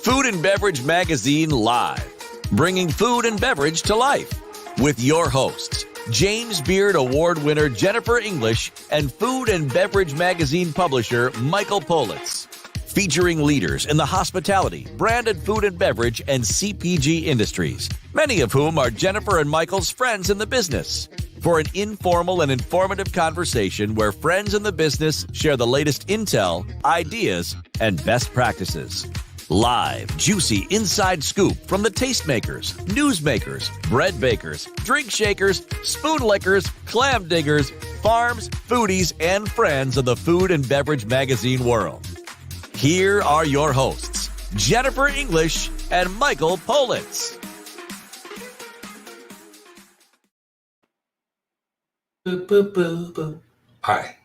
Food and Beverage Magazine Live, bringing food and beverage to life. With your hosts, James Beard Award winner Jennifer English and Food and Beverage Magazine publisher Michael Politz. Featuring leaders in the hospitality, branded food and beverage, and CPG industries, many of whom are Jennifer and Michael's friends in the business. For an informal and informative conversation where friends in the business share the latest intel, ideas, and best practices. Live, juicy inside scoop from the tastemakers, newsmakers, bread bakers, drink shakers, spoon lickers, clam diggers, farms, foodies, and friends of the Food and Beverage Magazine World. Here are your hosts, Jennifer English and Michael Politz. Boo, boo, boo, boo. Hi.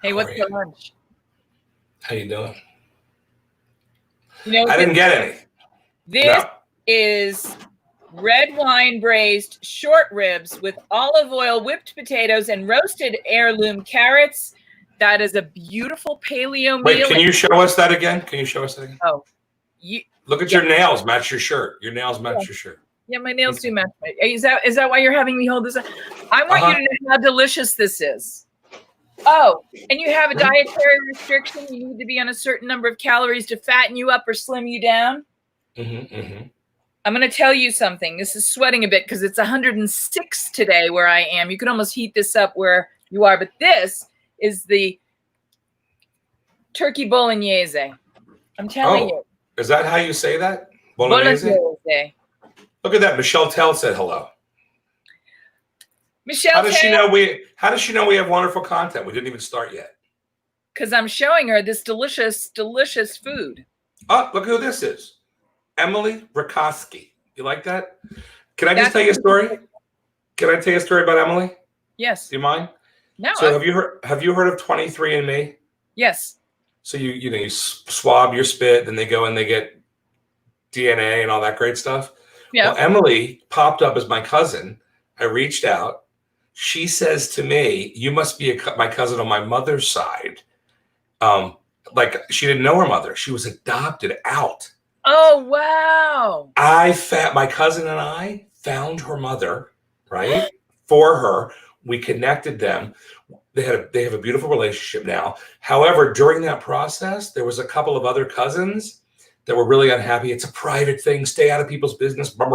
Hey, what's for lunch? How you doing? You know, I didn't get any. This is red wine braised short ribs with olive oil, whipped potatoes, and roasted heirloom carrots. That is a beautiful paleo meal. Wait, can you show us that again? Oh, look at your nails. Match your shirt. Your nails match your shirt. Yeah, my nails do match. Is that why you're having me hold this up? I want you to know how delicious this is. Oh, and you have a dietary restriction. You need to be on a certain number of calories to fatten you up or slim you down. I'm going to tell you something. This is sweating a bit because it's 106 today where I am. You can almost heat this up where you are, but this is the turkey bolognese. I'm telling you. Is that how you say that? Bolognese? Look at that. Michelle Tell said hello. Michelle, how does she know we have wonderful content? We didn't even start yet. Because I'm showing her this delicious, delicious food. Oh, look who this is. Emily Rakoski. You like that? Can I just tell you a story? Can I tell you a story about Emily? Yes. Do you mind? No. So have you heard of 23andMe? Yes. So you swab your spit, then they go and they get DNA and all that great stuff. Yeah. Well, Emily popped up as my cousin. I reached out. She says to me, "You must be my cousin on my mother's side." Like she didn't know her mother. She was adopted out. Oh wow! My cousin and I found her mother, right, for her. We connected them. They have a beautiful relationship now. However, during that process, there was a couple of other cousins that were really unhappy. It's a private thing. Stay out of people's business. But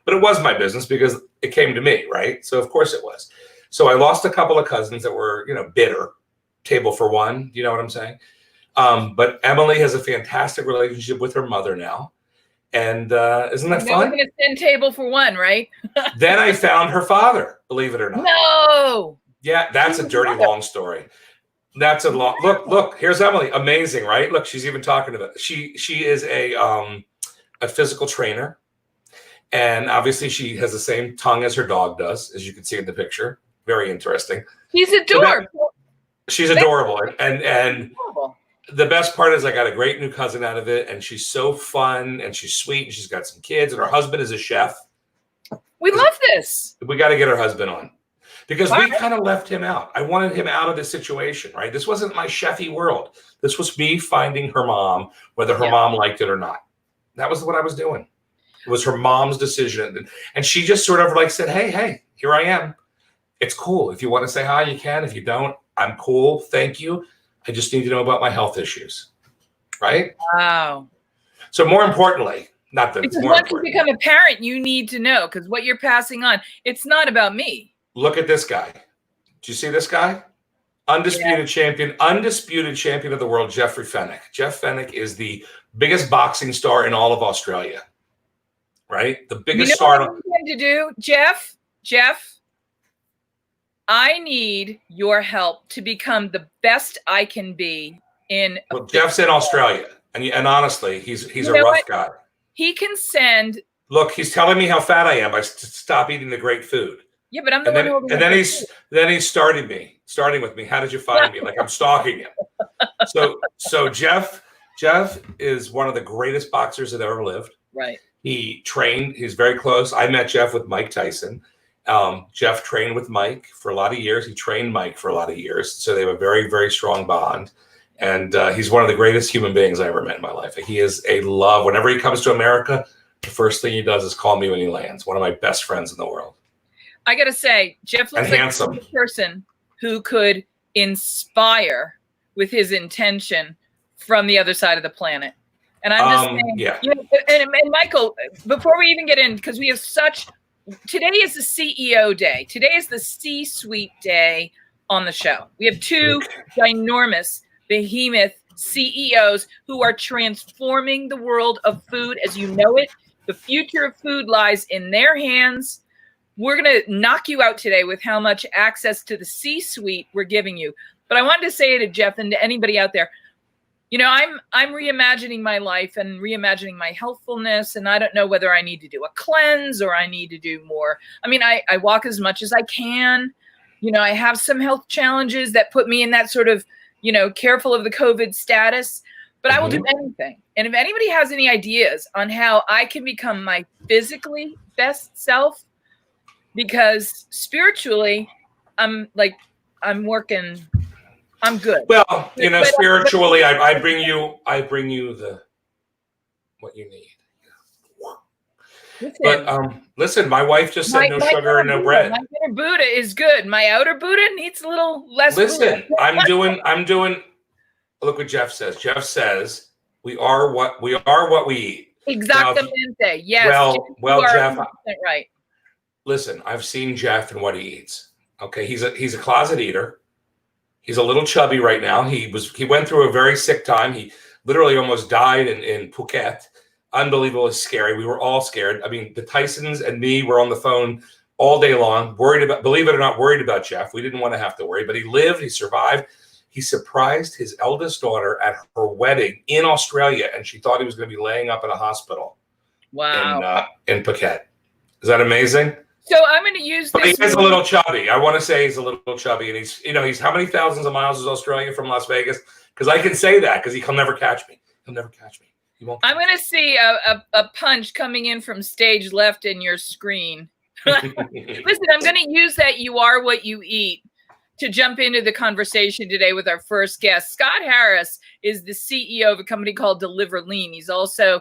it was my business because it came to me, right? So of course it was. So I lost a couple of cousins that were, bitter. Table for one. You know what I'm saying? But Emily has a fantastic relationship with her mother now. And isn't that fun? We're going to send table for one, right? Then I found her father, believe it or not. No. Yeah, that's a dirty long story. That's a long look. Here's Emily. Amazing, right? Look, she's even talking to them. She is a physical trainer, and obviously she has the same tongue as her dog does, as you can see in the picture. Very interesting. She's adorable. She's adorable, and the best part is I got a great new cousin out of it, and she's so fun and she's sweet and she's got some kids, and her husband is a chef. We love this. We got to get her husband on. Because we kind of left him out. I wanted him out of this situation, right? This wasn't my chefy world. This was me finding her mom, whether her mom liked it or not. That was what I was doing. It was her mom's decision. And she just sort of like said, hey, here I am. It's cool. If you want to say hi, you can. If you don't, I'm cool. Thank you. I just need to know about my health issues. Right? Wow. So more importantly, because once you become a parent, you need to know, because what you're passing on, it's not about me. Look at this guy. Do you see this guy? Undisputed champion of the world, Jeffrey Fennick. Jeff Fennick is the biggest boxing star in all of Australia, right? The biggest star. What I'm going to do, Jeff, I need your help to become the best I can be in. Well, Jeff's in Australia, and honestly, he's a rough guy. He can send. Look, he's telling me how fat I am. I stop eating the great food. Yeah, but I'm the one who. And then he's starting with me. How did you find me? Like I'm stalking him. So Jeff is one of the greatest boxers that ever lived. Right. He trained. He's very close. I met Jeff with Mike Tyson. Jeff trained with Mike for a lot of years. He trained Mike for a lot of years. So they have a very, very strong bond. And he's one of the greatest human beings I ever met in my life. He is a love. Whenever he comes to America, the first thing he does is call me when he lands. One of my best friends in the world. I got to say, Jeff looks like handsome. a person who could inspire with his intention from the other side of the planet. And I'm just saying, yeah. You know, and Michael, before we even get in, because we have today is the CEO day. Today is the C-suite day on the show. We have two ginormous behemoth CEOs who are transforming the world of food as you know it. The future of food lies in their hands. We're going to knock you out today with how much access to the C-suite we're giving you. But I wanted to say to Jeff and to anybody out there, you know, I'm reimagining my life and reimagining my healthfulness. And I don't know whether I need to do a cleanse or I need to do more. I mean, I walk as much as I can. You know, I have some health challenges that put me in that sort of, you know, careful of the COVID status, but I will do anything. And if anybody has any ideas on how I can become my physically best self, because spiritually, I'm working, I'm good. Well, you know, spiritually, I bring you what you need. Listen, But listen, my wife just said no sugar and no bread. My inner Buddha is good. My outer Buddha needs a little less. Listen, Buddha. I'm doing. Look what Jeff says. Jeff says we are what we eat. Exactamente. Yes. Well, Jeff. Right. Listen, I've seen Jeff and what he eats. Okay, he's a closet eater. He's a little chubby right now. He went through a very sick time. He literally almost died in Phuket. Unbelievably scary. We were all scared. I mean, the Tysons and me were on the phone all day long, believe it or not, worried about Jeff. We didn't want to have to worry, but he lived, he survived. He surprised his eldest daughter at her wedding in Australia, and she thought he was going to be laying up in a hospital. Wow. In Phuket. Is that amazing? So I'm going to use this. But he is a little chubby. I want to say he's a little chubby, and he's how many thousands of miles is Australia from Las Vegas? Because I can say that because he'll never catch me. He'll never catch me. I'm going to see a punch coming in from stage left in your screen. Listen, I'm going to use that "you are what you eat" to jump into the conversation today with our first guest. Scott Harris is the CEO of a company called Deliver Lean. He's also,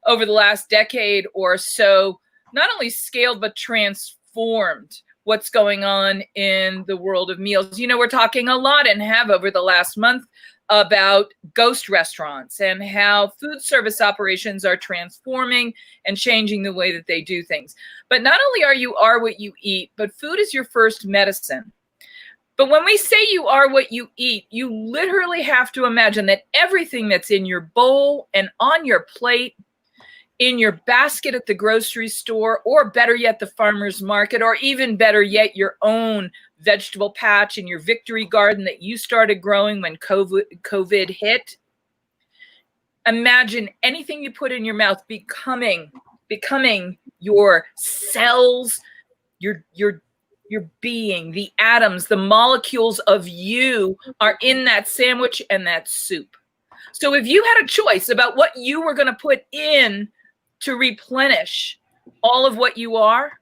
over the last decade or so, not only scaled but transformed what's going on in the world of meals. You know, we're talking a lot and have over the last month about ghost restaurants and how food service operations are transforming and changing the way that they do things. But not only you are what you eat, but food is your first medicine. But when we say you are what you eat, you literally have to imagine that everything that's in your bowl and on your plate, in your basket at the grocery store, or better yet, the farmer's market, or even better yet, your own vegetable patch in your victory garden that you started growing when COVID hit. Imagine anything you put in your mouth becoming your cells, your being, the atoms, the molecules of you are in that sandwich and that soup. So if you had a choice about what you were going to put in to replenish all of what you are,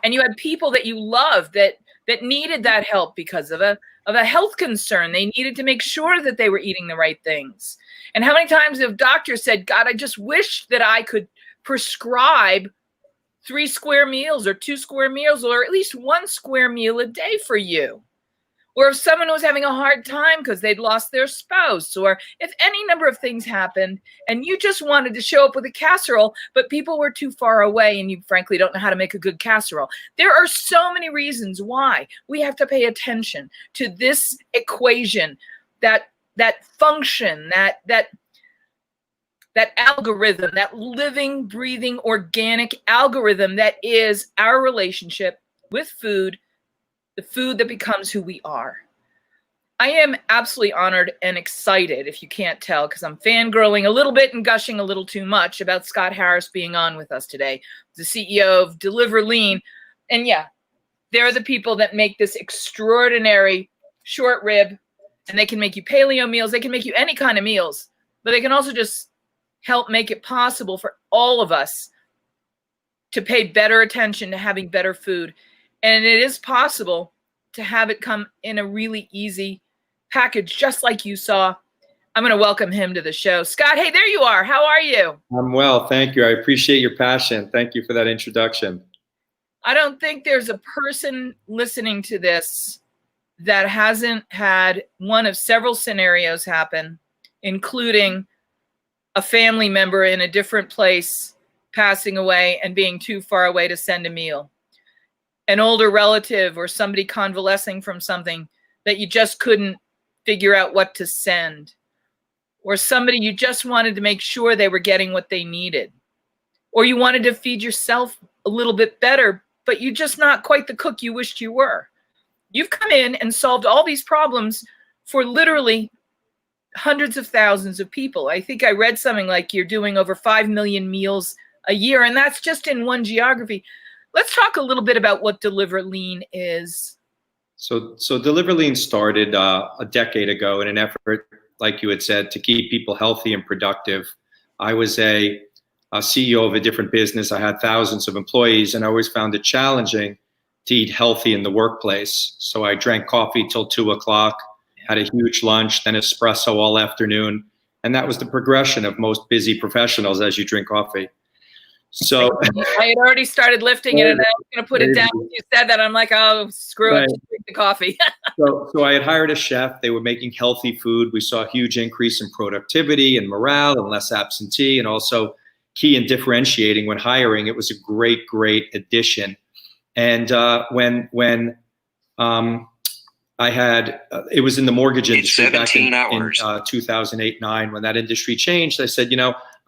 and you had people that you love that needed that help because of a health concern. They needed to make sure that they were eating the right things. And how many times have doctors said, God, I just wish that I could prescribe 3 square meals or 2 square meals or at least 1 square meal a day for you. Or if someone was having a hard time because they'd lost their spouse, or if any number of things happened and you just wanted to show up with a casserole, but people were too far away and you frankly don't know how to make a good casserole. There are so many reasons why we have to pay attention to this equation, that function, that algorithm, that living, breathing, organic algorithm that is our relationship with food, the food that becomes who we are. I am absolutely honored and excited, if you can't tell, because I'm fangirling a little bit and gushing a little too much about Scott Harris being on with us today, the CEO of Deliver Lean. And yeah, they're the people that make this extraordinary short rib, and they can make you paleo meals. They can make you any kind of meals, but they can also just help make it possible for all of us to pay better attention to having better food. And it is possible to have it come in a really easy package, just like you saw I'm going to welcome him to the show. Scott, hey, there you are. How are you? I'm well, thank you. I appreciate your passion. Thank you for that introduction. I don't think there's a person listening to this that hasn't had one of several scenarios happen, including a family member in a different place passing away and being too far away to send a meal, an older relative or somebody convalescing from something that you just couldn't figure out what to send, or somebody you just wanted to make sure they were getting what they needed, or you wanted to feed yourself a little bit better, but you're just not quite the cook you wished you were. You've come in and solved all these problems for literally hundreds of thousands of people. I think I read something like you're doing over 5 million meals a year, and that's just in one geography. Let's talk a little bit about what Deliver Lean is. So Deliver Lean started a decade ago in an effort, like you had said, to keep people healthy and productive. I was a CEO of a different business. I had thousands of employees, and I always found it challenging to eat healthy in the workplace. So I drank coffee till 2 o'clock, had a huge lunch, then espresso all afternoon. And that was the progression of most busy professionals as you drink coffee. So I had already started lifting it, and I was going to put it down. You said that. I'm like, oh, screw it, just drink the coffee. So I had hired a chef. They were making healthy food. We saw a huge increase in productivity and morale and less absentee, and also key in differentiating when hiring. It was a great, great addition. And when I had, it was in the mortgage industry back in 2008-9, when that industry changed, I said,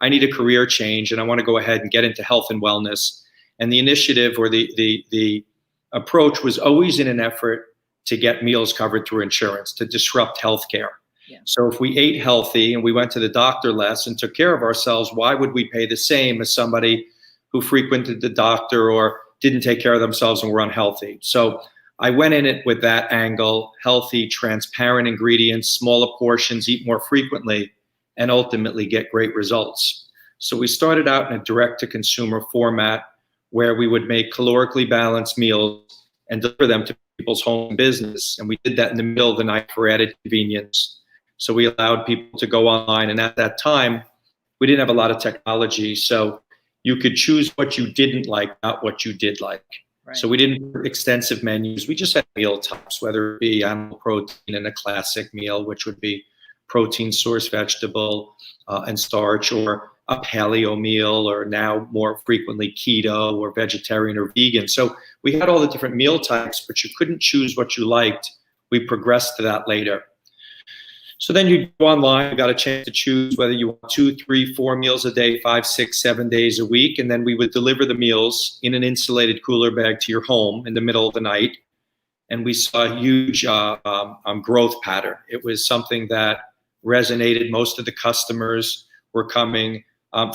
I need a career change and I want to go ahead and get into health and wellness. And the initiative or the approach was always in an effort to get meals covered through insurance, to disrupt healthcare. Yeah. So if we ate healthy and we went to the doctor less and took care of ourselves, why would we pay the same as somebody who frequented the doctor or didn't take care of themselves and were unhealthy? So I went in it with that angle: healthy, transparent ingredients, smaller portions, eat more frequently, and ultimately get great results. So we started out in a direct-to-consumer format where we would make calorically balanced meals and deliver them to people's home and business. And we did that in the middle of the night for added convenience. So we allowed people to go online. And at that time, we didn't have a lot of technology. So you could choose what you didn't like, not what you did like. Right. So we didn't put extensive menus. We just had meal types, whether it be animal protein in a classic meal, which would be protein source vegetable and starch, or a paleo meal, or now more frequently keto or vegetarian or vegan. So we had all the different meal types, but you couldn't choose what you liked. We progressed to that later. So then you go online, you got a chance to choose whether you want 2, 3, 4 meals a day, 5, 6, 7 days a week. And then we would deliver the meals in an insulated cooler bag to your home in the middle of the night. And we saw a huge growth pattern. It was something that resonated. Most of the customers were coming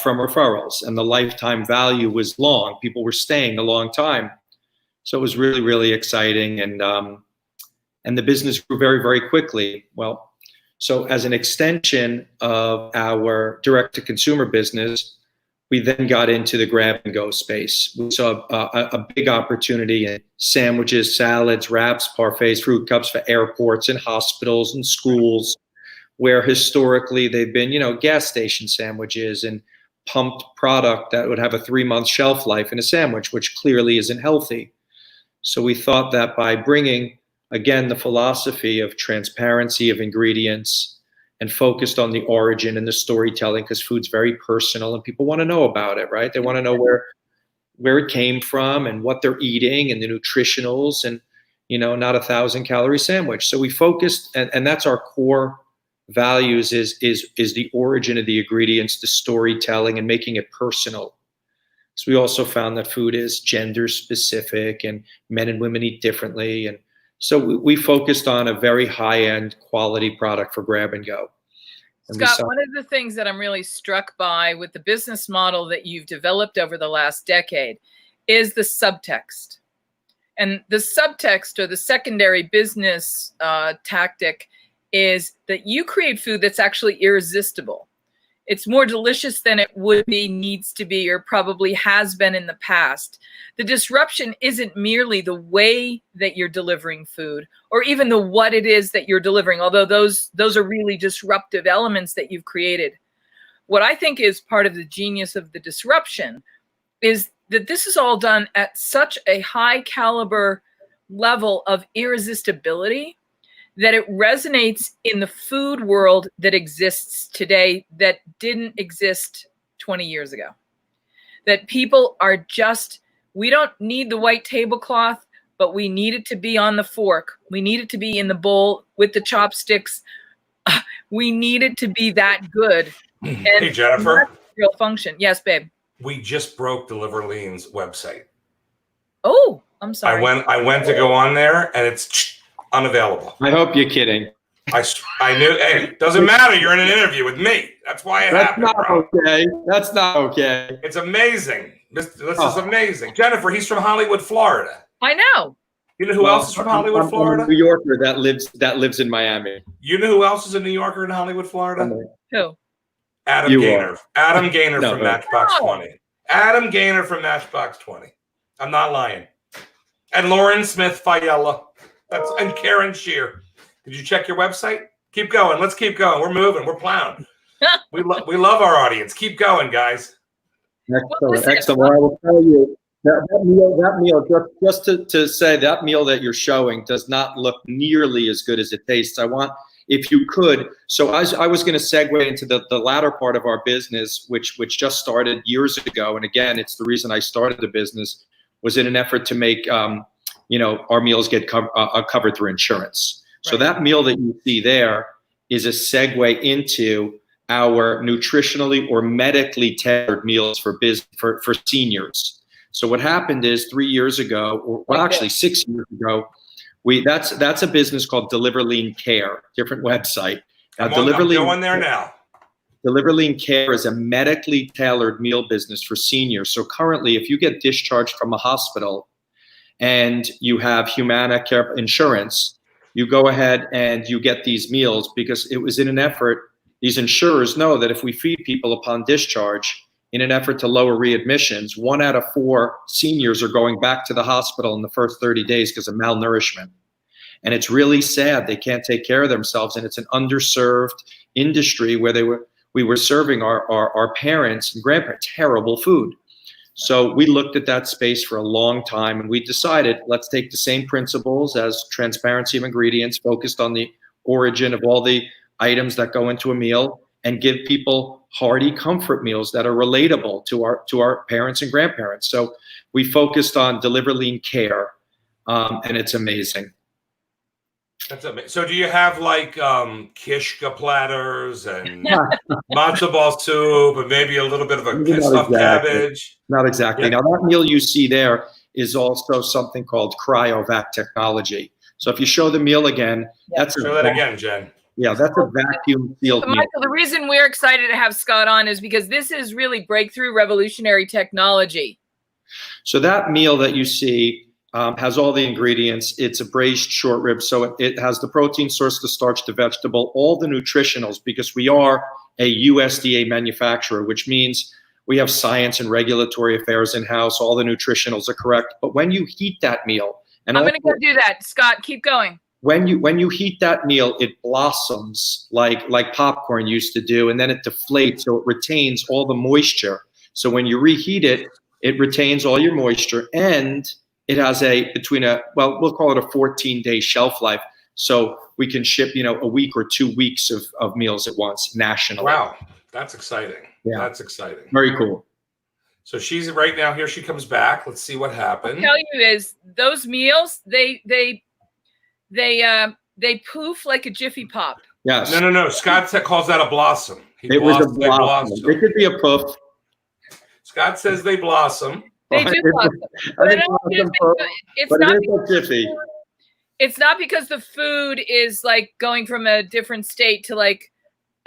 from referrals, and the lifetime value was long. People were staying a long time. So it was really, really exciting. And the business grew very, very quickly. Well, so as an extension of our direct-to-consumer business, we then got into the grab-and-go space. We saw a big opportunity in sandwiches, salads, wraps, parfaits, fruit cups for airports and hospitals and schools, where historically they've been, gas station sandwiches and pumped product that would have a 3-month shelf life in a sandwich, which clearly isn't healthy. So we thought that by bringing, again, the philosophy of transparency of ingredients and focused on the origin and the storytelling, because food's very personal and people want to know about it, right? They want to know where it came from and what they're eating and the nutritionals, and, not a 1,000-calorie sandwich. So we focused, and that's our core values, is the origin of the ingredients, the storytelling, and making it personal. So we also found that food is gender specific and men and women eat differently. And so we focused on a very high-end quality product for grab and go. And Scott, one of the things that I'm really struck by with the business model that you've developed over the last decade is the subtext. And the subtext, or the secondary business tactic, is that you create food that's actually irresistible. It's more delicious than it would be, needs to be, or probably has been in the past. The disruption isn't merely the way that you're delivering food or even the what it is that you're delivering, although those are really disruptive elements that you've created. What I think is part of the genius of the disruption is that this is all done at such a high caliber level of irresistibility that it resonates in the food world that exists today that didn't exist 20 years ago. That people are just, we don't need the white tablecloth, but we need it to be on the fork. We need it to be in the bowl with the chopsticks. We need it to be that good. And hey, Jennifer. Real function. Yes, babe. We just broke Deliverlean's website. Oh, I'm sorry. I went to go on there and it's unavailable. I hope you're kidding. I knew. Hey, doesn't matter. You're in an interview with me. That's why it happened. That's not okay. That's not okay. It's amazing. This is amazing. Jennifer, he's from Hollywood, Florida. I know. You know who else is from Hollywood, Florida? I'm a New Yorker that lives in Miami. You know who else is a New Yorker in Hollywood, Florida? Who? Adam Gaynor. Adam Gaynor from Matchbox 20. Adam Gaynor from Matchbox 20. I'm not lying. And Lauren Smith Fayella. And Karen Shear. Did you check your website? Keep going. Let's keep going. We're moving. We're plowing. we love our audience. Keep going, guys. Excellent. Excellent. Well, I will tell you that meal, just to say that meal that you're showing does not look nearly as good as it tastes. I want, if you could, so I was going to segue into the latter part of our business, which just started years ago. And again, it's the reason I started the business, was in an effort to make our meals get covered through insurance. Right. So that meal that you see there is a segue into our nutritionally or medically tailored meals for seniors. So what happened is 3 years ago, or actually 6 years ago, that's a business called Deliverlean Care, different website. I'm going there now. Deliverlean Care is a medically tailored meal business for seniors. So currently, if you get discharged from a hospital and you have Humana Care insurance, you go ahead and you get these meals because it was in an effort. These insurers know that if we feed people upon discharge in an effort to lower readmissions, 1 out of 4 seniors are going back to the hospital in the first 30 days because of malnourishment. And it's really sad. They can't take care of themselves. And it's an underserved industry where we were serving our parents and grandparents terrible food. So we looked at that space for a long time, and we decided, let's take the same principles as transparency of ingredients, focused on the origin of all the items that go into a meal, and give people hearty comfort meals that are relatable to our parents and grandparents. So we focused on Deliverlean Care, and it's amazing. That's amazing. So do you have like kishka platters and matzo ball soup and maybe a little bit of a stuffed cabbage? Not exactly. Yeah. Now that meal you see there is also something called cryovac technology. So if you show the meal again, show that again, Jen. Yeah, that's a vacuum sealed meal. Michael, the reason we're excited to have Scott on is because this is really breakthrough, revolutionary technology. So that meal that you see has all the ingredients. It's a braised short rib, so it has the protein source, the starch, the vegetable, all the nutritionals, because we are a USDA manufacturer, which means we have science and regulatory affairs in-house. All the nutritionals are correct. But when you heat that meal, and I'm going to go do that. Scott, keep going. When you heat that meal, it blossoms like popcorn used to do, and then it deflates, so it retains all the moisture. So when you reheat it, it retains all your moisture, and it has we'll call it a 14-day shelf life. So we can ship, a week or 2 weeks of meals at once nationally. Wow, that's exciting. Yeah. That's exciting. Very cool. So she's right now, here she comes back. Let's see what happened. I'll tell you is those meals, they poof like a Jiffy Pop. Yes. No. Scott calls that a blossom. It was a blossom. It could be a poof. Scott says they blossom. They do blossom. It's not because the food is like going from a different state to like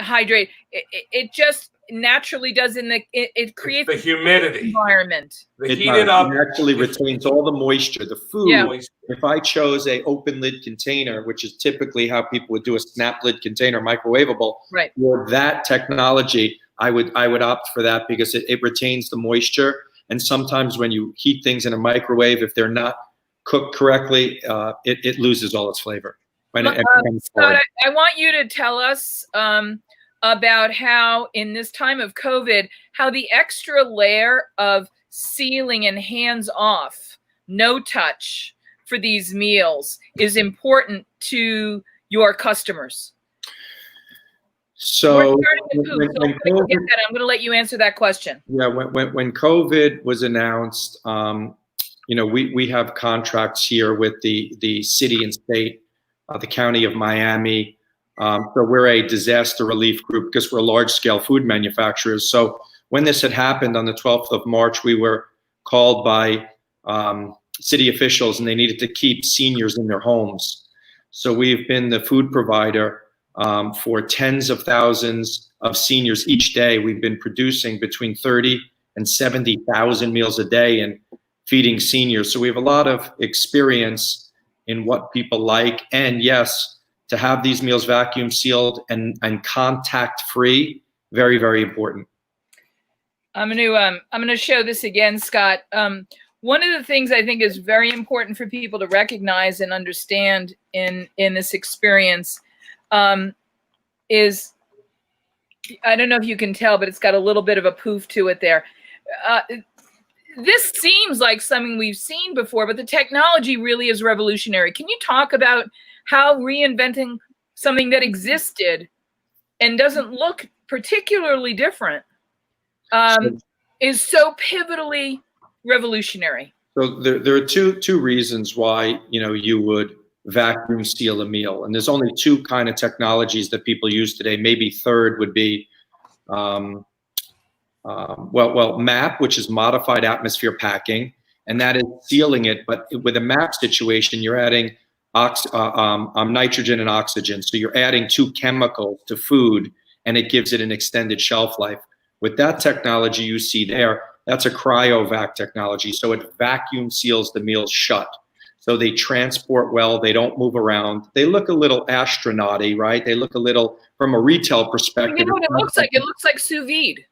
hydrate. It just naturally does it creates the humidity environment. It actually retains all the moisture. The food, if I chose a open lid container, which is typically how people would do a snap lid container, microwavable, right? With that technology, I would opt for that because it retains the moisture. And sometimes when you heat things in a microwave, if they're not cooked correctly, it loses all its flavor. Scott, I want you to tell us about how in this time of COVID, how the extra layer of sealing and hands-off, no touch for these meals is important to your customers. So I'm going to let you answer that question. Yeah, when COVID was announced, we have contracts here with the city and state, the county of Miami. So we're a disaster relief group because we're large-scale food manufacturers. So when this had happened on the 12th of March, we were called by city officials, and they needed to keep seniors in their homes. So we've been the food provider for tens of thousands of seniors each day. We've been producing between 30 and 70,000 meals a day and feeding seniors. So we have a lot of experience in what people like. And yes, to have these meals vacuum sealed and contact free, very, very important. I'm going to show this again, Scott. One of the things I think is very important for people to recognize and understand in this experience is, I don't know if you can tell, but it's got a little bit of a poof to it there. This seems like something we've seen before, but the technology really is revolutionary. Can you talk about how reinventing something that existed and doesn't look particularly different is so pivotally revolutionary? So there are two reasons why you would vacuum seal a meal, and there's only two kind of technologies that people use today. Maybe third would be MAP, which is modified atmosphere packing, and that is sealing it. But with a MAP situation, you're adding nitrogen and oxygen, so you're adding two chemicals to food, and it gives it an extended shelf life. With that technology you see there, that's a cryovac technology. So it vacuum seals the meals shut. So they transport well, they don't move around. They look a little astronaut-y, right? They look a little, from a retail perspective. You know what it looks like? It looks like sous vide.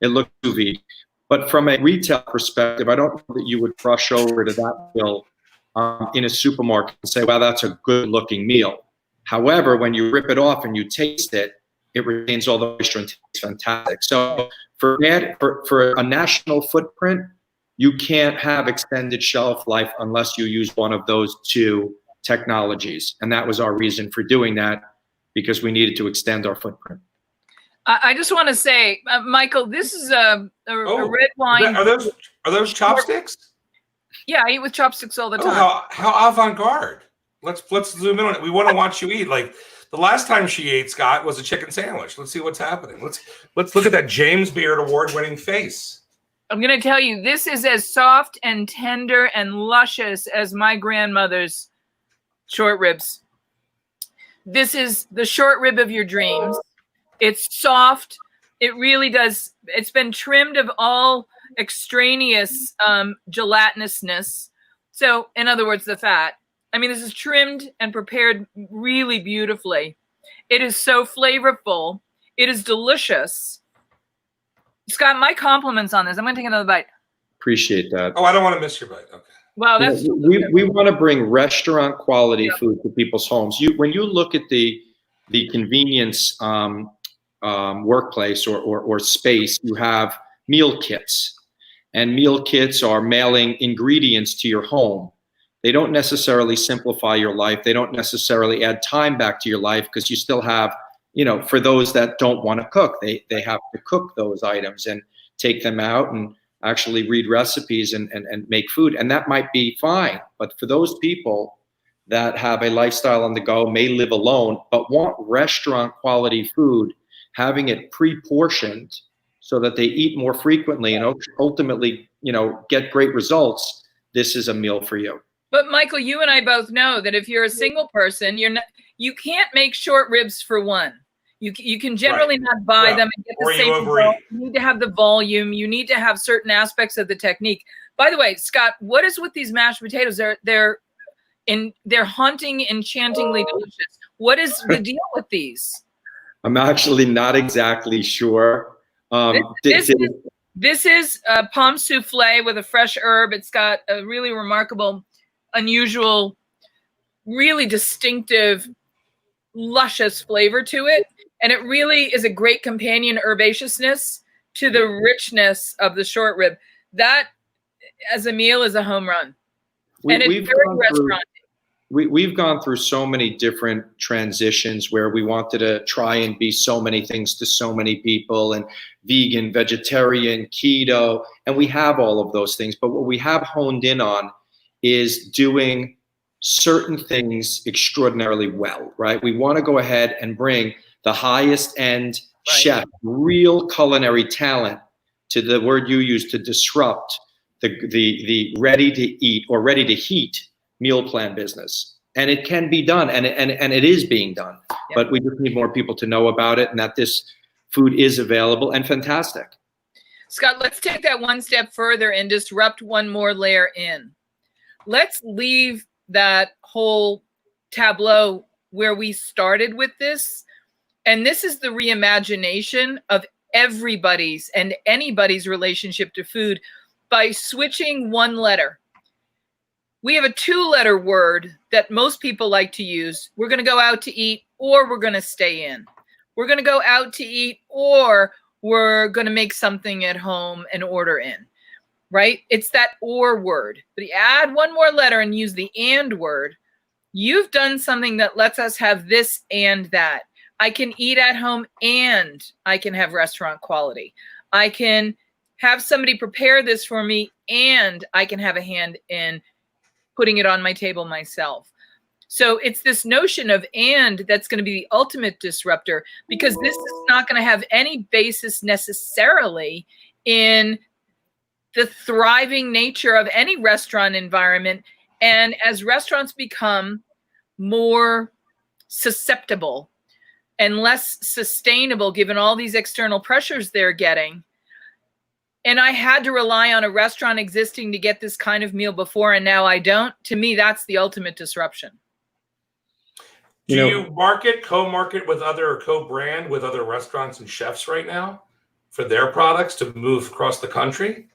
It looks sous vide. But from a retail perspective, I don't know that you would rush over to that meal in a supermarket and say, wow, that's a good looking meal. However, when you rip it off and you taste it, it retains all the moisture and tastes fantastic. So for a national footprint, you can't have extended shelf life unless you use one of those two technologies. And that was our reason for doing that, because we needed to extend our footprint. I just want to say, Michael, this is a red wine. Are those chopsticks? Yeah, I eat with chopsticks all the time. How avant-garde. Let's zoom in on it. We want to watch you eat. Like the last time she ate, Scott, was a chicken sandwich. Let's see what's happening. Let's look at that James Beard award-winning face. I'm going to tell you, this is as soft and tender and luscious as my grandmother's short ribs. This is the short rib of your dreams. It's soft. It really does. It's been trimmed of all extraneous gelatinousness. So, in other words, the fat. I mean, this is trimmed and prepared really beautifully. It is so flavorful. It is delicious. Scott, my compliments on this. I'm going to take another bite. Appreciate that. Oh, I don't want to miss your bite. Okay. Wow, that's we want to bring restaurant quality food to people's homes. When you look at the convenience workplace or space, you have meal kits, and meal kits are mailing ingredients to your home. They don't necessarily simplify your life. They don't necessarily add time back to your life, because you still have, for those that don't want to cook, they have to cook those items and take them out and actually read recipes and make food. And that might be fine. But for those people that have a lifestyle on the go, may live alone, but want restaurant quality food, having it pre-portioned so that they eat more frequently and ultimately, get great results, this is a meal for you. But Michael, you and I both know that if you're a single person, you can't make short ribs for one. You can generally not buy them and get the same result. You need to have the volume. You need to have certain aspects of the technique. By the way, Scott, what is with these mashed potatoes? They're haunting, enchantingly delicious. What is the deal with these? I'm actually not exactly sure. This is a pomme souffle with a fresh herb. It's got a really remarkable, unusual, really distinctive, luscious flavor to it. And it really is a great companion herbaceousness to the richness of the short rib. That, as a meal, is a home run. And it's very restaurant. We've gone through so many different transitions where we wanted to try and be so many things to so many people, and vegan, vegetarian, keto, and we have all of those things. But what we have honed in on is doing certain things extraordinarily well, right? We want to go ahead and bring the highest end chef, real culinary talent, to the word you use, to disrupt the ready to eat or ready to heat meal plan business. And it can be done, and it is being done. Yep. But we just need more people to know about it, and that this food is available and fantastic. Scott, let's take that one step further and disrupt one more layer in. Let's leave that whole tableau where we started with this. And this is the reimagination of everybody's and anybody's relationship to food by switching one letter. We have a 2-letter word that most people like to use. We're going to go out to eat, or we're going to stay in. We're going to go out to eat, or we're going to make something at home and order in, right? It's that or word. But you add one more letter and use the and word. You've done something that lets us have this and that. I can eat at home and I can have restaurant quality. I can have somebody prepare this for me and I can have a hand in putting it on my table myself. So it's this notion of and that's going to be the ultimate disruptor, because this is not going to have any basis necessarily in the thriving nature of any restaurant environment. And as restaurants become more susceptible and less sustainable, given all these external pressures they're getting, and I had to rely on a restaurant existing to get this kind of meal before, and now I don't. To me, that's the ultimate disruption. Do you market, co-market with other, or co-brand with other restaurants and chefs right now for their products to move across the country?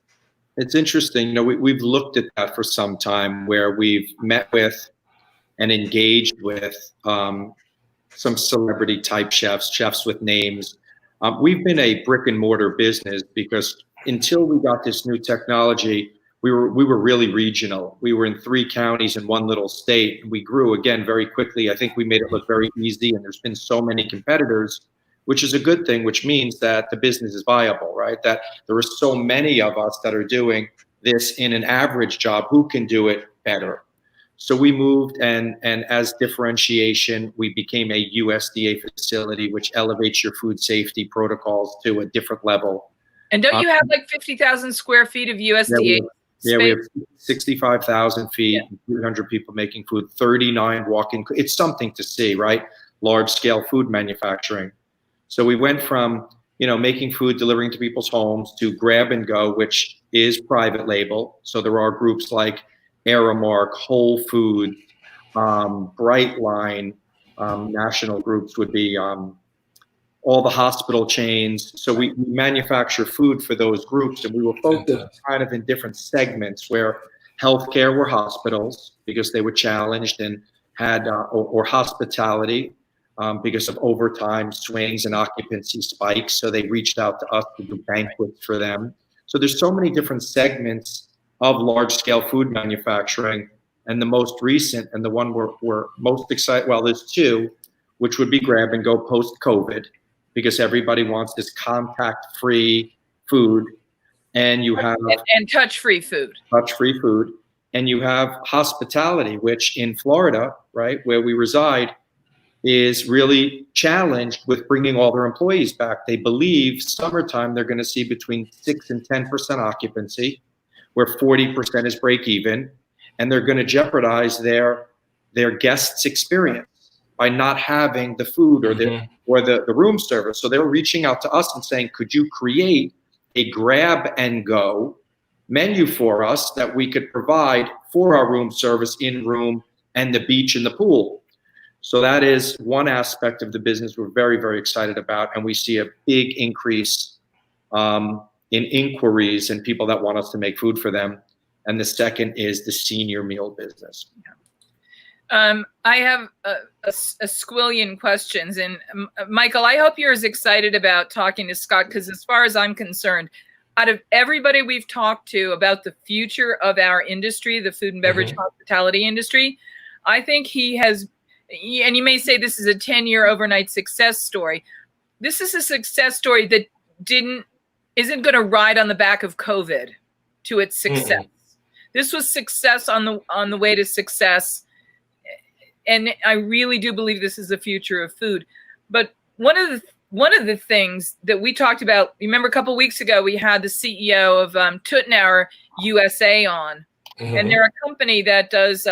It's interesting. We've looked at that for some time, where we've met with and engaged with some celebrity type chefs with names. We've been a brick and mortar business because until we got this new technology, we were really regional. We were in 3 counties in one little state. We grew again very quickly. I think we made it look very easy, and there's been so many competitors, which is a good thing, which means that the business is viable, right? That there are so many of us that are doing this in an average job. Who can do it better? So we moved, and as differentiation, we became a USDA facility, which elevates your food safety protocols to a different level. And don't you have like 50,000 square feet of USDA space? Yeah, we have 65,000 feet, 300 people making food, 39 walk-in. It's something to see, right? Large-scale food manufacturing. So we went from, making food, delivering to people's homes, to grab and go, which is private label. So there are groups like Aramark, Whole Food, Brightline, national groups would be all the hospital chains. So we manufacture food for those groups, and we were focused kind of in different segments, where healthcare were hospitals because they were challenged and had, or hospitality because of overtime swings and occupancy spikes. So they reached out to us to do banquets for them. So there's so many different segments of large scale food manufacturing. And the most recent, and the one we're most excited, well, there's 2, which would be grab and go post COVID, because everybody wants this contact-free food, and you have and touch-free food. Touch-free food, and you have hospitality, which in Florida, right, where we reside, is really challenged with bringing all their employees back. They believe summertime they're going to see between 6 and 10% occupancy, where 40% is break even, and they're going to jeopardize their guests' experience by not having the food or the room service. So they're reaching out to us and saying, could you create a grab and go menu for us that we could provide for our room service, in room, and the beach and the pool? So that is one aspect of the business we're very, very excited about. And we see a big increase in inquiries and people that want us to make food for them. And the second is the senior meal business. I have a squillion questions. And Michael, I hope you're as excited about talking to Scott, because as far as I'm concerned, out of everybody we've talked to about the future of our industry, the food and beverage hospitality industry, I think he has, and you may say this is a 10-year overnight success story. This is a success story that isn't going to ride on the back of COVID to its success. This was success on the way to success. And I really do believe this is the future of food. But one of the things that we talked about, remember a couple of weeks ago, we had the CEO of Tuttenauer USA on. And they're a company that does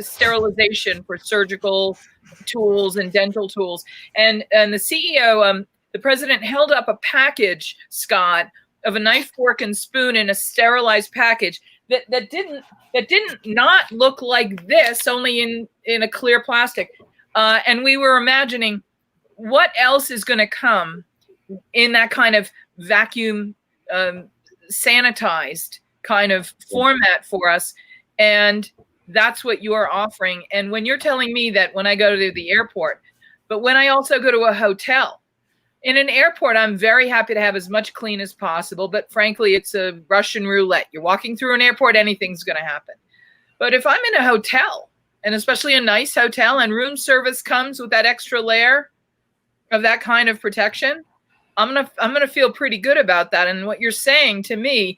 sterilization for surgical tools and dental tools. And the CEO, the president, held up a package, Scott, of a knife, fork, and spoon in a sterilized package that didn't not look like this, only in a clear plastic. And we were imagining what else is going to come in that kind of vacuum sanitized kind of format for us. And that's what you're offering. And when you're telling me that when I go to the airport, but when I also go to a hotel, in an airport, I'm very happy to have as much clean as possible. But frankly, it's a Russian roulette. You're walking through an airport, anything's going to happen. But if I'm in a hotel, and especially a nice hotel, and room service comes with that extra layer of that kind of protection, I'm gonna feel pretty good about that. And what you're saying to me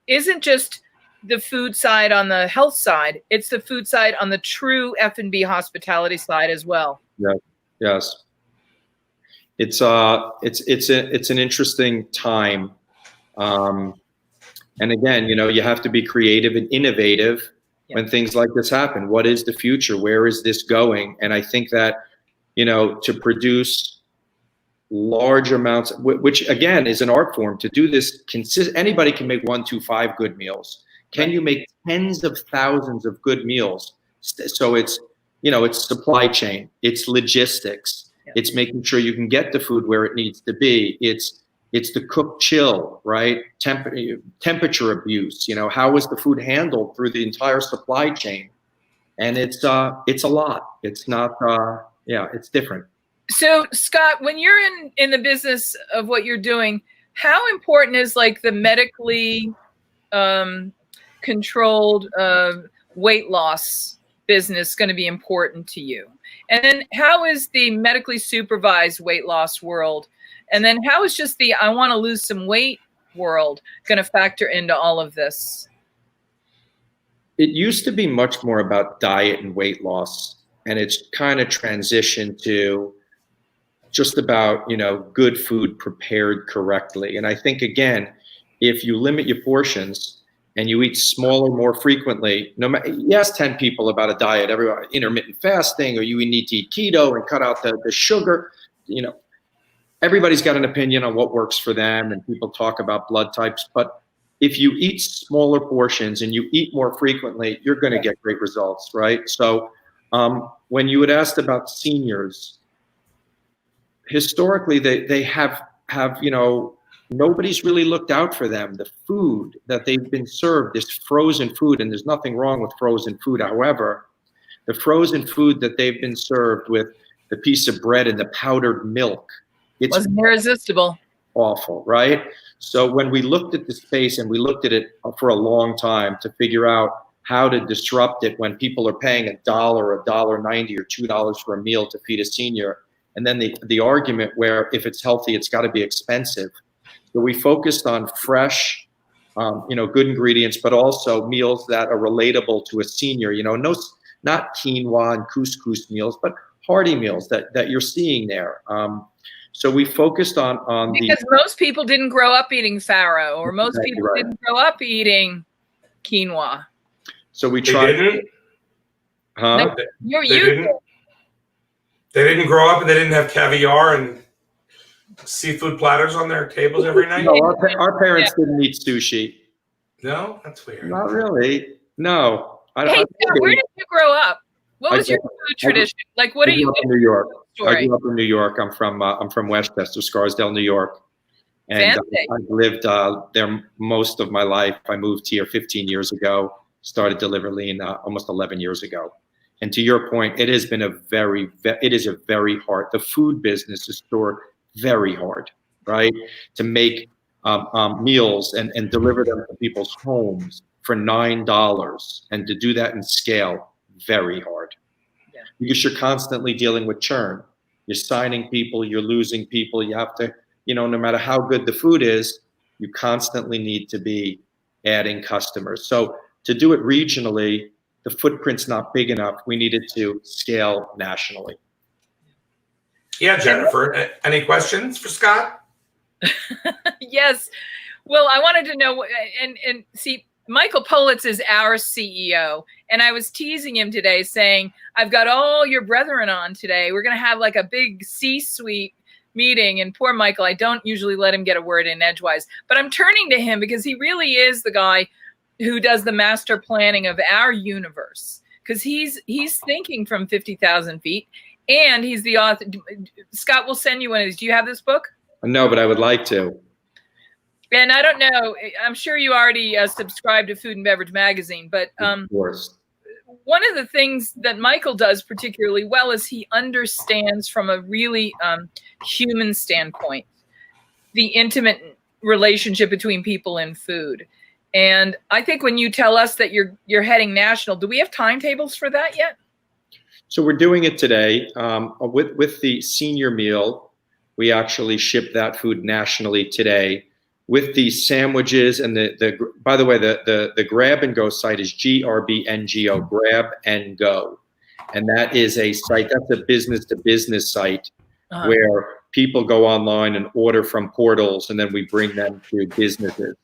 isn't just the food side on the health side; it's the food side on the true F&B hospitality side as well. Yeah. Yes. It's an interesting time, and again, you have to be creative and innovative when things like this happen. What is the future? Where is this going? And I think that to produce large amounts, which again is an art form, to do this anybody can make 1, 2, 5 good meals. Can you make tens of thousands of good meals? So it's it's supply chain, it's logistics. It's making sure you can get the food where it needs to be. It's the cook chill, right? Temperature abuse. How is the food handled through the entire supply chain? And it's a lot. It's not. It's different. So Scott, when you're in the business of what you're doing, how important is like the medically controlled weight loss business going to be important to you? And then how is the medically supervised weight loss world? And then how is just the I want to lose some weight world going to factor into all of this? It used to be much more about diet and weight loss, and it's kind of transitioned to just about, good food prepared correctly. And I think, again, if you limit your portions and you eat smaller more frequently, no matter, you ask 10 people about a diet, everyone, intermittent fasting, or you need to eat keto and cut out the sugar, everybody's got an opinion on what works for them, and people talk about blood types. But if you eat smaller portions and you eat more frequently, you're going to get great results, right? So when you had asked about seniors, historically they have nobody's really looked out for them. The food that they've been served is frozen food, and there's nothing wrong with frozen food. However, the frozen food that they've been served with the piece of bread and the powdered milk, it's wasn't irresistible. Awful, right? So when we looked at the space, and we looked at it for a long time to figure out how to disrupt it when people are paying $1, $1.90, or $2 for a meal to feed a senior, and then the argument where if it's healthy, it's got to be expensive. So we focused on fresh, good ingredients, but also meals that are relatable to a senior. Not quinoa and couscous meals, but hearty meals that you're seeing there. So we focused on because most people didn't grow up eating farro, or most people didn't grow up eating quinoa. So we tried. They didn't. No, They didn't grow up and they didn't have caviar and seafood platters on their tables every night? No, our parents didn't eat sushi. No? That's weird. Not really. No. Hey, where did you grow up? What was your food tradition? Like, what are you? I grew up in New York. I grew up in New York. I'm from Westchester, Scarsdale, New York. And Fancy. I've lived there most of my life. I moved here 15 years ago, started delivering almost 11 years ago. And to your point, it has been it is a very hard, the food business is very hard, right? To make meals and deliver them to people's homes for $9 and to do that in scale, very hard. Yeah. Because you're constantly dealing with churn. You're signing people, you're losing people. You have to, no matter how good the food is, you constantly need to be adding customers. So to do it regionally, the footprint's not big enough. We needed to scale nationally. Yeah, Jennifer, any questions for Scott? Yes. Well, I wanted to know, and see, Michael Politz is our CEO, and I was teasing him today saying, I've got all your brethren on today. We're going to have like a big C-suite meeting, and poor Michael, I don't usually let him get a word in edgewise, but I'm turning to him because he really is the guy who does the master planning of our universe, because he's thinking from 50,000 feet, and he's the author. Scott will send you one of these. Do you have this book? No, but I would like to. And I don't know, I'm sure you already subscribe to Food and Beverage Magazine, but Of course. one of the things that Michael does particularly well is he understands from a really human standpoint the intimate relationship between people and food. And I think when you tell us that you're heading national, do we have timetables for that yet? So we're doing it today with the senior meal. We actually ship that food nationally today. With the sandwiches and by the way, the grab and go site is GRBNGO, grab and go. And that is a site, that's a business to business site where people go online and order from portals, and then we bring them to businesses.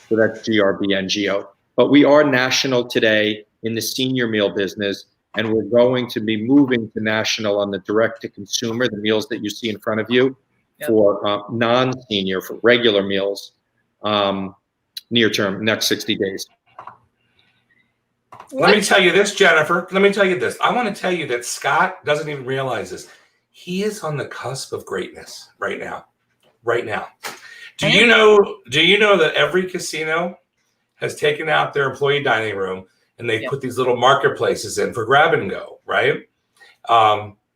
So that's GRBNGO. But we are national today in the senior meal business, and we're going to be moving to national on the direct to consumer, the meals that you see in front of you. Yep. For non-senior, for regular meals, near term, next 60 days. Let me tell you this, Jennifer. Let me tell you this. I want to tell you that Scott doesn't even realize this. He is on the cusp of greatness right now. Right now. Do you know that every casino has taken out their employee dining room and they put these little marketplaces in for grab and go, right?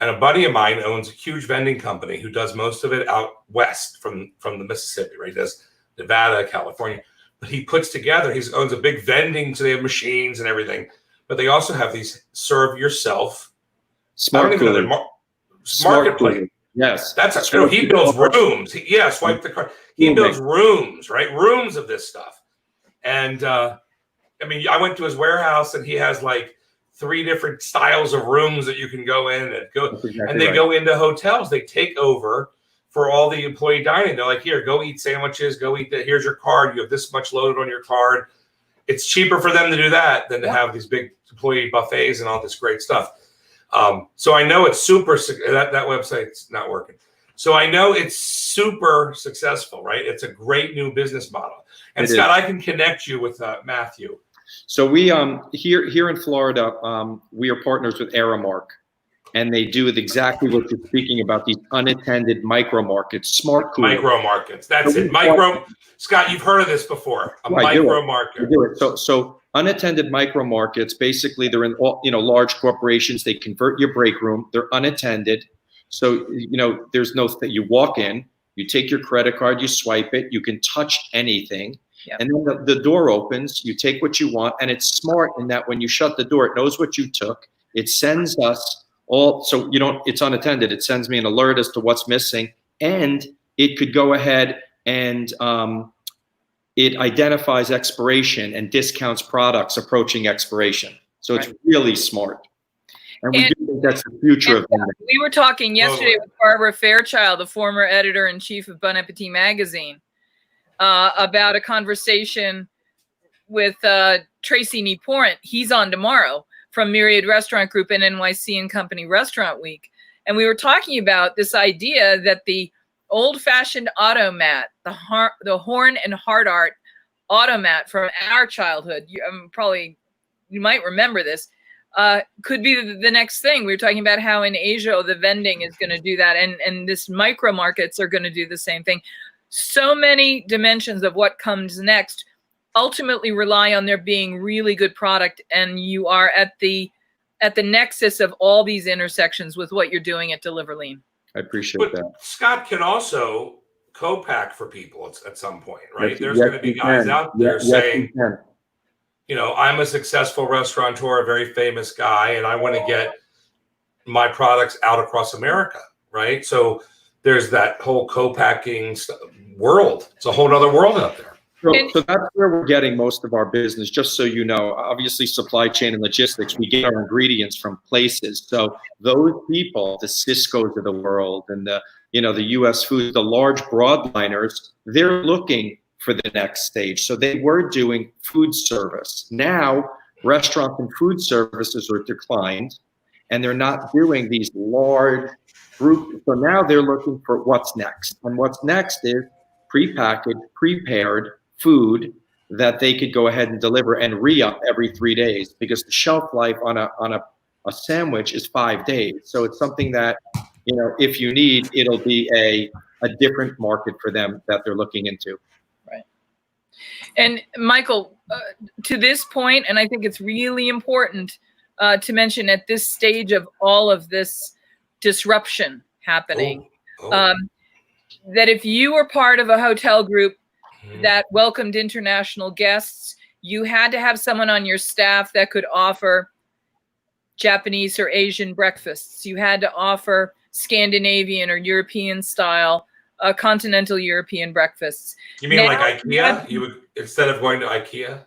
And a buddy of mine owns a huge vending company who does most of it out west from the Mississippi, right? He does Nevada, California. But he puts together, he owns a big vending, so they have machines and everything. But they also have these serve yourself. Smart food. Marketplace. Yes. That's he builds rooms. Swipe the card. He builds rooms, right? Rooms of this stuff. And I mean, I went to his warehouse and he has like 3 different styles of rooms that you can go in and go. Exactly, and they go into hotels. They take over for all the employee dining. They're like, here, go eat sandwiches. Go eat that. Here's your card. You have this much loaded on your card. It's cheaper for them to do that than to have these big employee buffets and all this great stuff. So I know it's super. That website's not working. So I know it's super successful, right? It's a great new business model. And Scott, I can connect you with Matthew. So we here in Florida, we are partners with Aramark, and they do exactly what you're speaking about, these unattended micro markets, smart cooling. Micro markets. That's it. Scott, you've heard of this before. Micro market. Do it. So unattended micro markets, basically they're in large corporations. They convert your break room. They're unattended. So there's no that you walk in, you take your credit card, you swipe it, you can touch anything. Yep. And then the door opens, you take what you want, and it's smart in that when you shut the door, it knows what you took. It sends us all, so it's unattended. It sends me an alert as to what's missing, and it could go ahead and it identifies expiration and discounts products approaching expiration. So it's really smart. And we do think that's the future of that. We were talking yesterday with Barbara Fairchild, the former editor-in-chief of Bon Appetit magazine, about a conversation with Tracy Neporant. He's on tomorrow from Myriad Restaurant Group and NYC and Company Restaurant Week. And we were talking about this idea that the old-fashioned automat, the horn and heart art automat from our childhood, you might remember this, could be the next thing. We were talking about how in Asia, the vending is going to do that. And this micro markets are going to do the same thing. so many dimensions of what comes next ultimately rely on there being really good product, and you are at the nexus of all these intersections with what you're doing at Deliverlean. I appreciate that. Scott can also co-pack for people at some point, right? Yes, There's going to be guys out there saying, you know, I'm a successful restaurateur, a very famous guy, and I want to get my products out across America, right? So there's that whole co-packing world. It's a whole other world out there. So that's where we're getting most of our business, just so you know. Obviously, supply chain and logistics, we get our ingredients from places. So those people, the Ciscos of the world and the US Foods, the large broadliners, they're looking for the next stage. So they were doing food service. Now, restaurant and food services are declined, and they're not doing these large groups. So now they're looking for what's next. And what's next is prepackaged, prepared food that they could go ahead and deliver and re-up every 3 days, because the shelf life on a sandwich is 5 days. So it's something that, you know, if you need, it'll be a different market for them that they're looking into. Right. And Michael, to this point, and I think it's really important to mention at this stage of all of this disruption happening, that if you were part of a hotel group that welcomed international guests, you had to have someone on your staff that could offer Japanese or Asian breakfasts. You had to offer Scandinavian or European style, continental European breakfasts. You mean now, like IKEA? You would, instead of going to IKEA?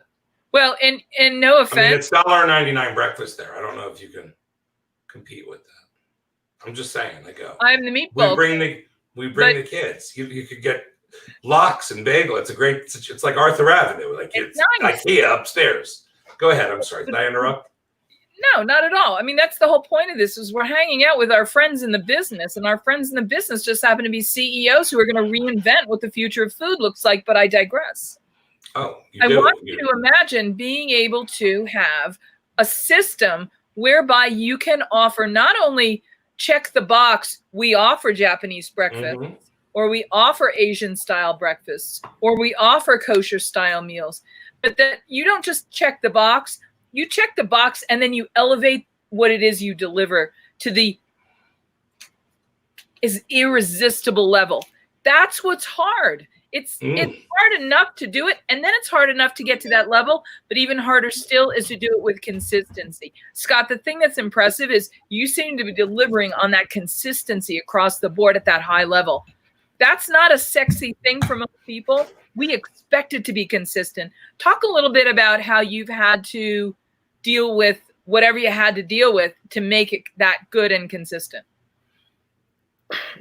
Well, and no offense. I mean, it's $1.99 breakfast there. I don't know if you can compete with that. I'm just saying, they go. I'm the meatball. We bring the kids. You could get lox and bagel. It's a great. It's like Arthur Avenue. Like it's nice. IKEA upstairs. Go ahead. I'm sorry. Did I interrupt? No, not at all. I mean, that's the whole point of this, is we're hanging out with our friends in the business, and our friends in the business just happen to be CEOs who are going to reinvent what the future of food looks like. But I digress. Oh, I want you to imagine being able to have a system whereby you can offer not only check the box, we offer Japanese breakfast, or we offer Asian style breakfasts, or we offer kosher style meals, but that you don't just check the box. You check the box and then you elevate what it is you deliver to the irresistible level. That's what's hard. It's hard enough to do it, and then it's hard enough to get to that level, but even harder still is to do it with consistency. Scott, the thing that's impressive is you seem to be delivering on that consistency across the board at that high level. That's not a sexy thing for most people. We expect it to be consistent. Talk a little bit about how you've had to deal with whatever you had to deal with to make it that good and consistent.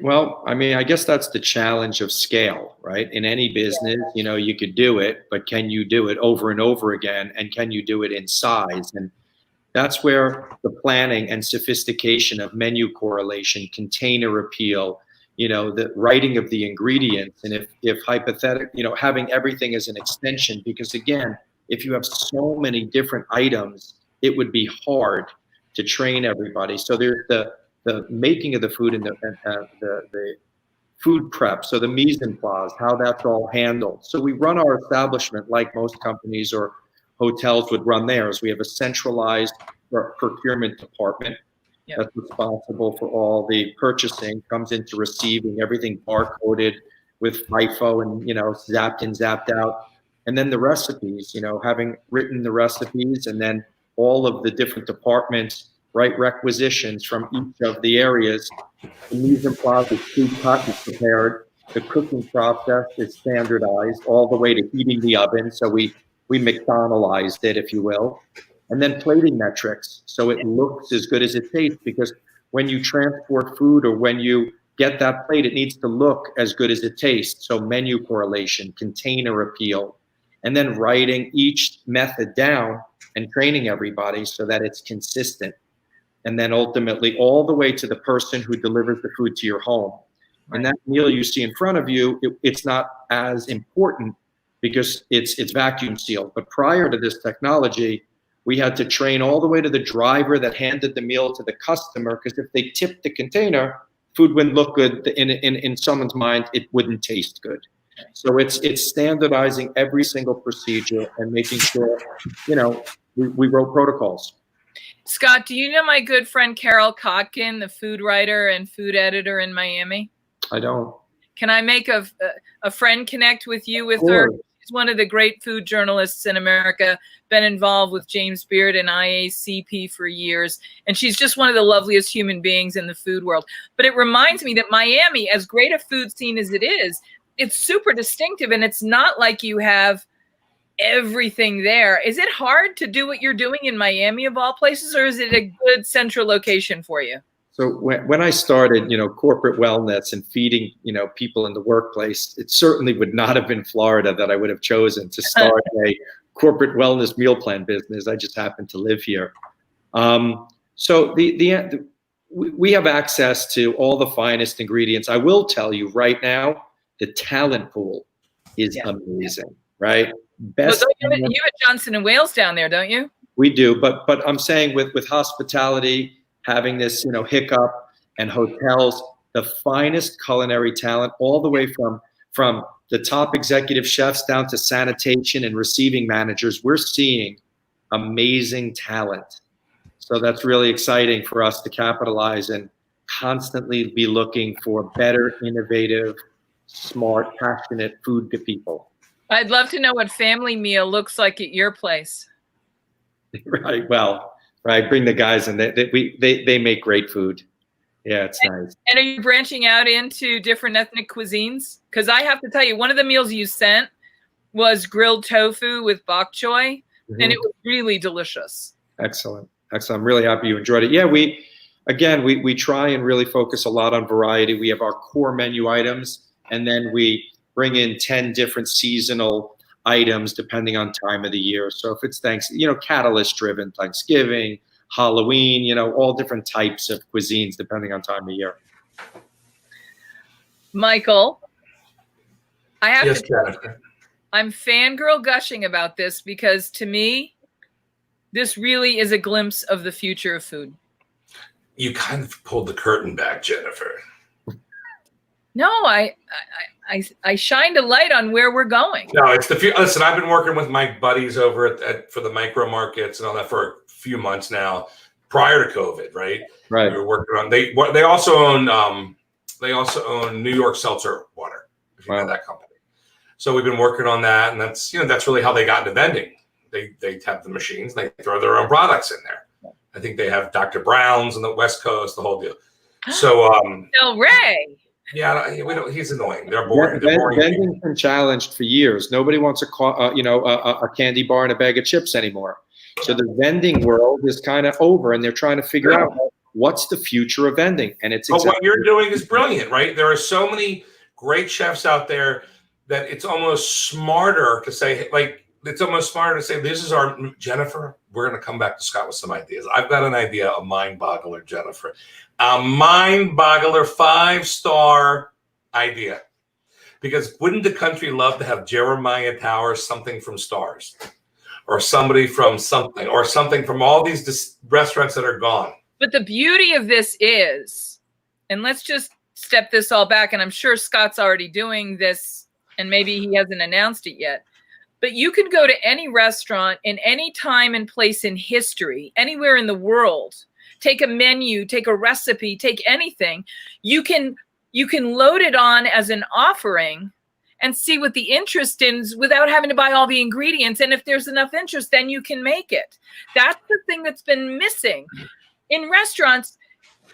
Well, I mean, I guess that's the challenge of scale, right? In any business, you know, you could do it, but can you do it over and over again? And can you do it in size? And that's where the planning and sophistication of menu correlation, container appeal, you know, the writing of the ingredients, and if hypothetical, you know, having everything as an extension, because again, if you have so many different items, it would be hard to train everybody. So there's the making of the food and the food prep, so the mise en place, how that's all handled. So we run our establishment like most companies or hotels would run theirs. We have a centralized procurement department that's responsible for all the purchasing, comes into receiving, everything barcoded with FIFO and, you know, zapped in, zapped out. And then the recipes, you know, having written the recipes, and then all of the different departments write requisitions from each of the areas. The mise en place is pre-cut and prepared. The cooking process is standardized all the way to heating the oven. So we McDonaldized it, if you will. And then plating metrics, so it looks as good as it tastes, because when you transport food or when you get that plate, it needs to look as good as it tastes. So menu correlation, container appeal, and then writing each method down and training everybody so that it's consistent. And then ultimately all the way to the person who delivers the food to your home. And that meal you see in front of you, it's not as important because it's vacuum sealed. But prior to this technology, we had to train all the way to the driver that handed the meal to the customer, because if they tipped the container, food wouldn't look good. In someone's mind, it wouldn't taste good. So it's standardizing every single procedure and making sure, we wrote protocols. Scott, do you know my good friend Carol Kotkin, the food writer and food editor in Miami? I don't. Can I make a friend connect with you with her? She's one of the great food journalists in America, been involved with James Beard and IACP for years. And she's just one of the loveliest human beings in the food world. But it reminds me that Miami, as great a food scene as it is, it's super distinctive. And it's not like you have everything there. Is it hard to do what you're doing in Miami of all places, or is it a good central location for you? So when I started, corporate wellness and feeding, people in the workplace, it certainly would not have been Florida that I would have chosen to start a corporate wellness meal plan business. I just happened to live here. So we have access to all the finest ingredients. I will tell you right now, the talent pool is amazing, right? Best. Well, you have Johnson and Wales down there, don't you? We do, but I'm saying with hospitality, having this, hiccup, and hotels, the finest culinary talent, all the way from the top executive chefs down to sanitation and receiving managers. We're seeing amazing talent. So that's really exciting for us to capitalize and constantly be looking for better, innovative, smart, passionate food to people. I'd love to know what family meal looks like at your place. Right. Well, right. Bring the guys in. They make great food. Yeah, it's nice. And are you branching out into different ethnic cuisines? Because I have to tell you, one of the meals you sent was grilled tofu with bok choy, and it was really delicious. Excellent. I'm really happy you enjoyed it. Yeah, we try and really focus a lot on variety. We have our core menu items, and then we bring in 10 different seasonal items depending on time of the year. So if it's catalyst-driven, Thanksgiving, Halloween, all different types of cuisines depending on time of year. Michael, I have Yes, to tell you, I'm fangirl gushing about this because to me, this really is a glimpse of the future of food. You kind of pulled the curtain back, Jennifer. No, I shined a light on where we're going. No, it's the future. Listen, I've been working with my buddies over for the micro markets and all that for a few months now, prior to COVID, right? Right. We were working on. They also own New York Seltzer Water. If you know that company. So we've been working on that, and that's really how they got into vending. They have the machines, they throw their own products in there. I think they have Dr. Brown's on the West Coast, the whole deal. So Del Rey. Yeah, we don't. He's annoying. They're boring. Vending's been challenged for years. Nobody wants a candy bar and a bag of chips anymore. So the vending world is kind of over, and they're trying to figure out what's the future of vending. And it's what you're doing is brilliant, right? There are so many great chefs out there that it's almost smarter to say, this is our Jennifer. We're going to come back to Scott with some ideas. I've got an idea, a mind boggler, Jennifer. A mind boggler 5-star idea. Because wouldn't the country love to have Jeremiah Towers, something from Stars, or somebody from something, or something from all these restaurants that are gone? But the beauty of this is, and let's just step this all back, and I'm sure Scott's already doing this, and maybe he hasn't announced it yet. But you can go to any restaurant in any time and place in history, anywhere in the world, take a menu, take a recipe, take anything. You can load it on as an offering and see what the interest is without having to buy all the ingredients. And if there's enough interest, then you can make it. That's the thing that's been missing. In restaurants,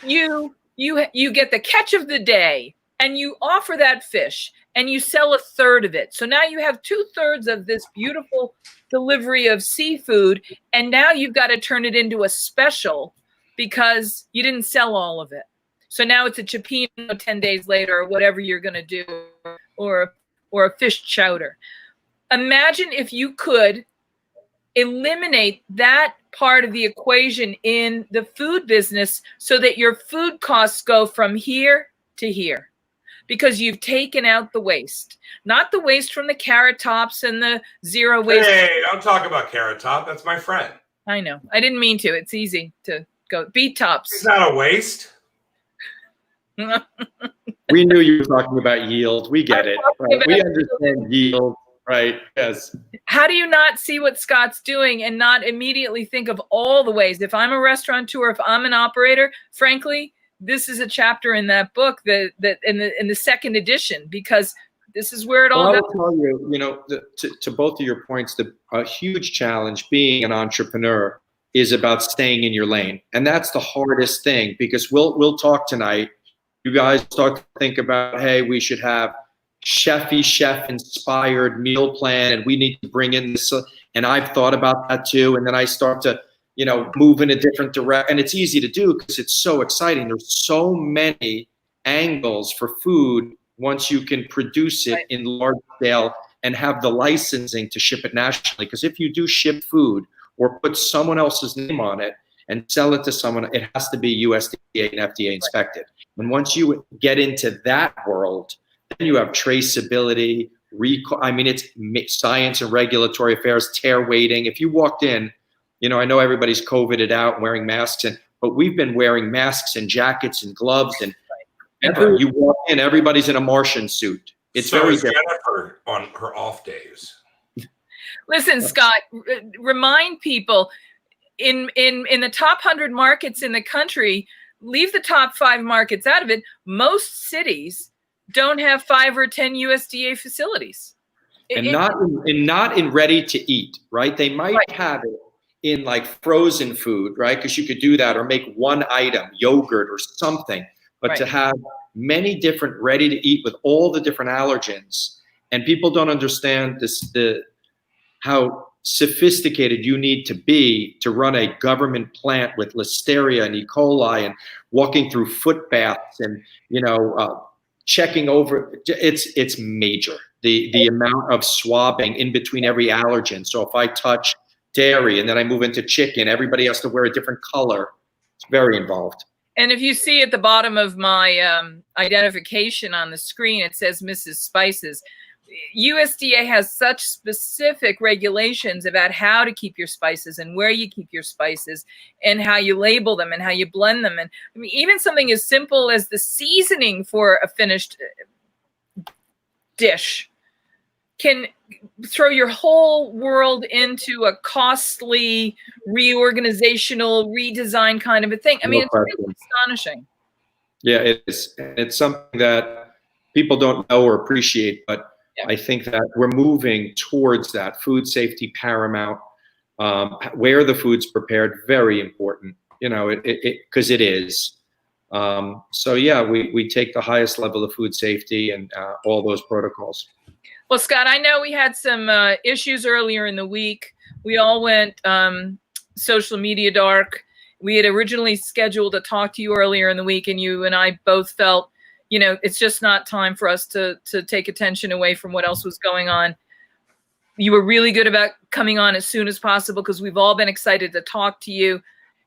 you get the catch of the day and you offer that fish and you sell 1/3 of it. So now you have 2/3 of this beautiful delivery of seafood. And now you've got to turn it into a special because you didn't sell all of it. So now it's a cioppino 10 days later or whatever you're going to do, or a fish chowder. Imagine if you could eliminate that part of the equation in the food business so that your food costs go from here to here because you've taken out the waste. Not the waste from the Carrot Tops and the zero waste. Hey, don't talk about Carrot Top. That's my friend. I know. I didn't mean to. It's easy to go. Beet Tops. It's not a waste. We knew you were talking about yield. We get it. Right? We understand yield, right? Yes. How do you not see what Scott's doing and not immediately think of all the ways? If I'm a restaurateur, if I'm an operator, frankly, this is a chapter in that book that in the second edition, because this is where it all goes. I'll tell you, to both of your points, a huge challenge being an entrepreneur is about staying in your lane. And that's the hardest thing, because we'll talk tonight. You guys start to think about, hey, we should have chef inspired meal plan, and we need to bring in this. And I've thought about that too. And then I start to, move in a different direction. And it's easy to do because it's so exciting. There's so many angles for food once you can produce it in large scale and have the licensing to ship it nationally. Because if you do ship food or put someone else's name on it and sell it to someone, it has to be USDA and FDA inspected. And once you get into that world, then you have traceability, recall. I mean, it's science and regulatory affairs, tear weighting. If you walked in, I know everybody's COVIDed out and wearing masks, but we've been wearing masks and jackets and gloves. And you walk in, everybody's in a Martian suit. It's so very is different. Jennifer on her off days. Listen, Scott, remind people in the top 100 markets in the country, leave the top 5 markets out of it. Most cities don't have 5 or 10 USDA facilities. And not in ready to eat, right? They might have it in like frozen food, right? Because you could do that, or make one item, yogurt or something. But to have many different ready to eat with all the different allergens, and people don't understand how sophisticated you need to be to run a government plant with listeria and E. coli and walking through foot baths and checking over. It's major. The amount of swabbing in between every allergen. So if I touch dairy and then I move into chicken, everybody has to wear a different color. It's very involved. And if you see at the bottom of my identification on the screen, it says Mrs. Spices. USDA has such specific regulations about how to keep your spices and where you keep your spices and how you label them and how you blend them. And I mean, even something as simple as the seasoning for a finished dish can throw your whole world into a costly reorganizational redesign kind of a thing. I mean, it's really astonishing. Yeah, it is. It's something that people don't know or appreciate, but I think that we're moving towards that. Food safety paramount, where the food's prepared, very important, because it is. So yeah, we take the highest level of food safety and all those protocols. Well, Scott, I know we had some issues earlier in the week. We all went social media dark. We had originally scheduled to talk to you earlier in the week, and you and I both felt, it's just not time for us to take attention away from what else was going on. You were really good about coming on as soon as possible because we've all been excited to talk to you.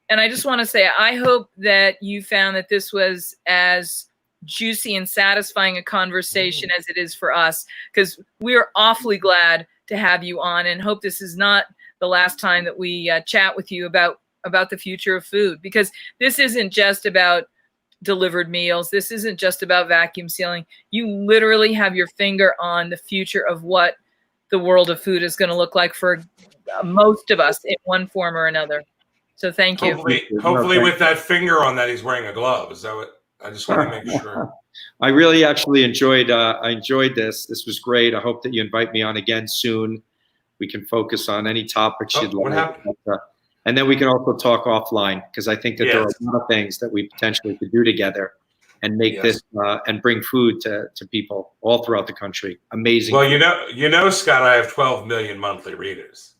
And I just want to say, I hope that you found that this was as juicy and satisfying a conversation as it is for us, because we're awfully glad to have you on, and hope this is not the last time that we chat with you about the future of food, because this isn't just about delivered meals. This isn't just about vacuum sealing. You literally have your finger on the future of what the world of food is going to look like for most of us in one form or another. So thank you. Hopefully with that finger on that, he's wearing a glove. Is that what? I just want to make sure. I really actually enjoyed this. This was great. I hope that you invite me on again soon. We can focus on any topics you'd like. What happened? And then we can also talk offline, because I think that there are a lot of things that we potentially could do together and make this and bring food to people all throughout the country. Amazing. Well, Scott, I have 12 million monthly readers.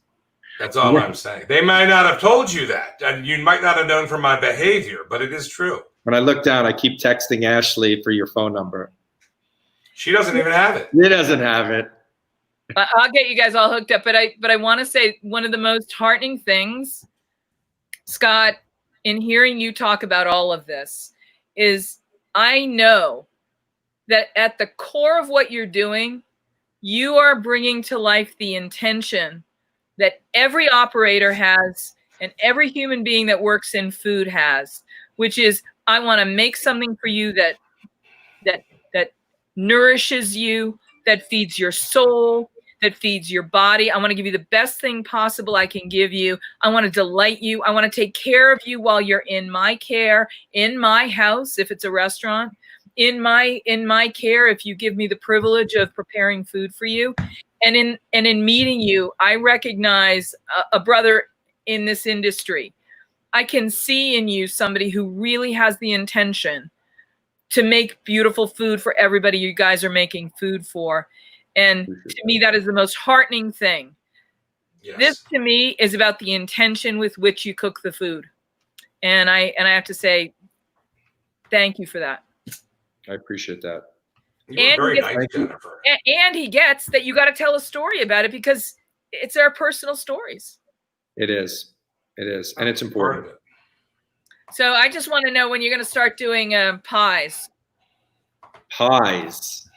That's all I'm saying. They might not have told you that, and you might not have known from my behavior, but it is true. When I look down, I keep texting Ashley for your phone number. She doesn't even have it. She doesn't have it. I'll get you guys all hooked up. But I want to say, one of the most heartening things, Scott, in hearing you talk about all of this, is I know that at the core of what you're doing, you are bringing to life the intention that every operator has and every human being that works in food has, which is, I want to make something for you that nourishes you, that feeds your soul, that feeds your body. I want to give you the best thing possible I can give you. I want to delight you. I want to take care of you while you're in my care, in my house, if it's a restaurant, in my care, if you give me the privilege of preparing food for you. And in meeting you, I recognize a brother in this industry. I can see in you somebody who really has the intention to make beautiful food for everybody you guys are making food for. And to me, that is the most heartening thing. Yes. This to me is about the intention with which you cook the food. And I have to say, thank you for that. I appreciate that. You were very nice, Jennifer. And he gets that you got to tell a story about it because it's our personal stories. It is. It is. And it's important. So I just want to know when you're going to start doing pies. Pies.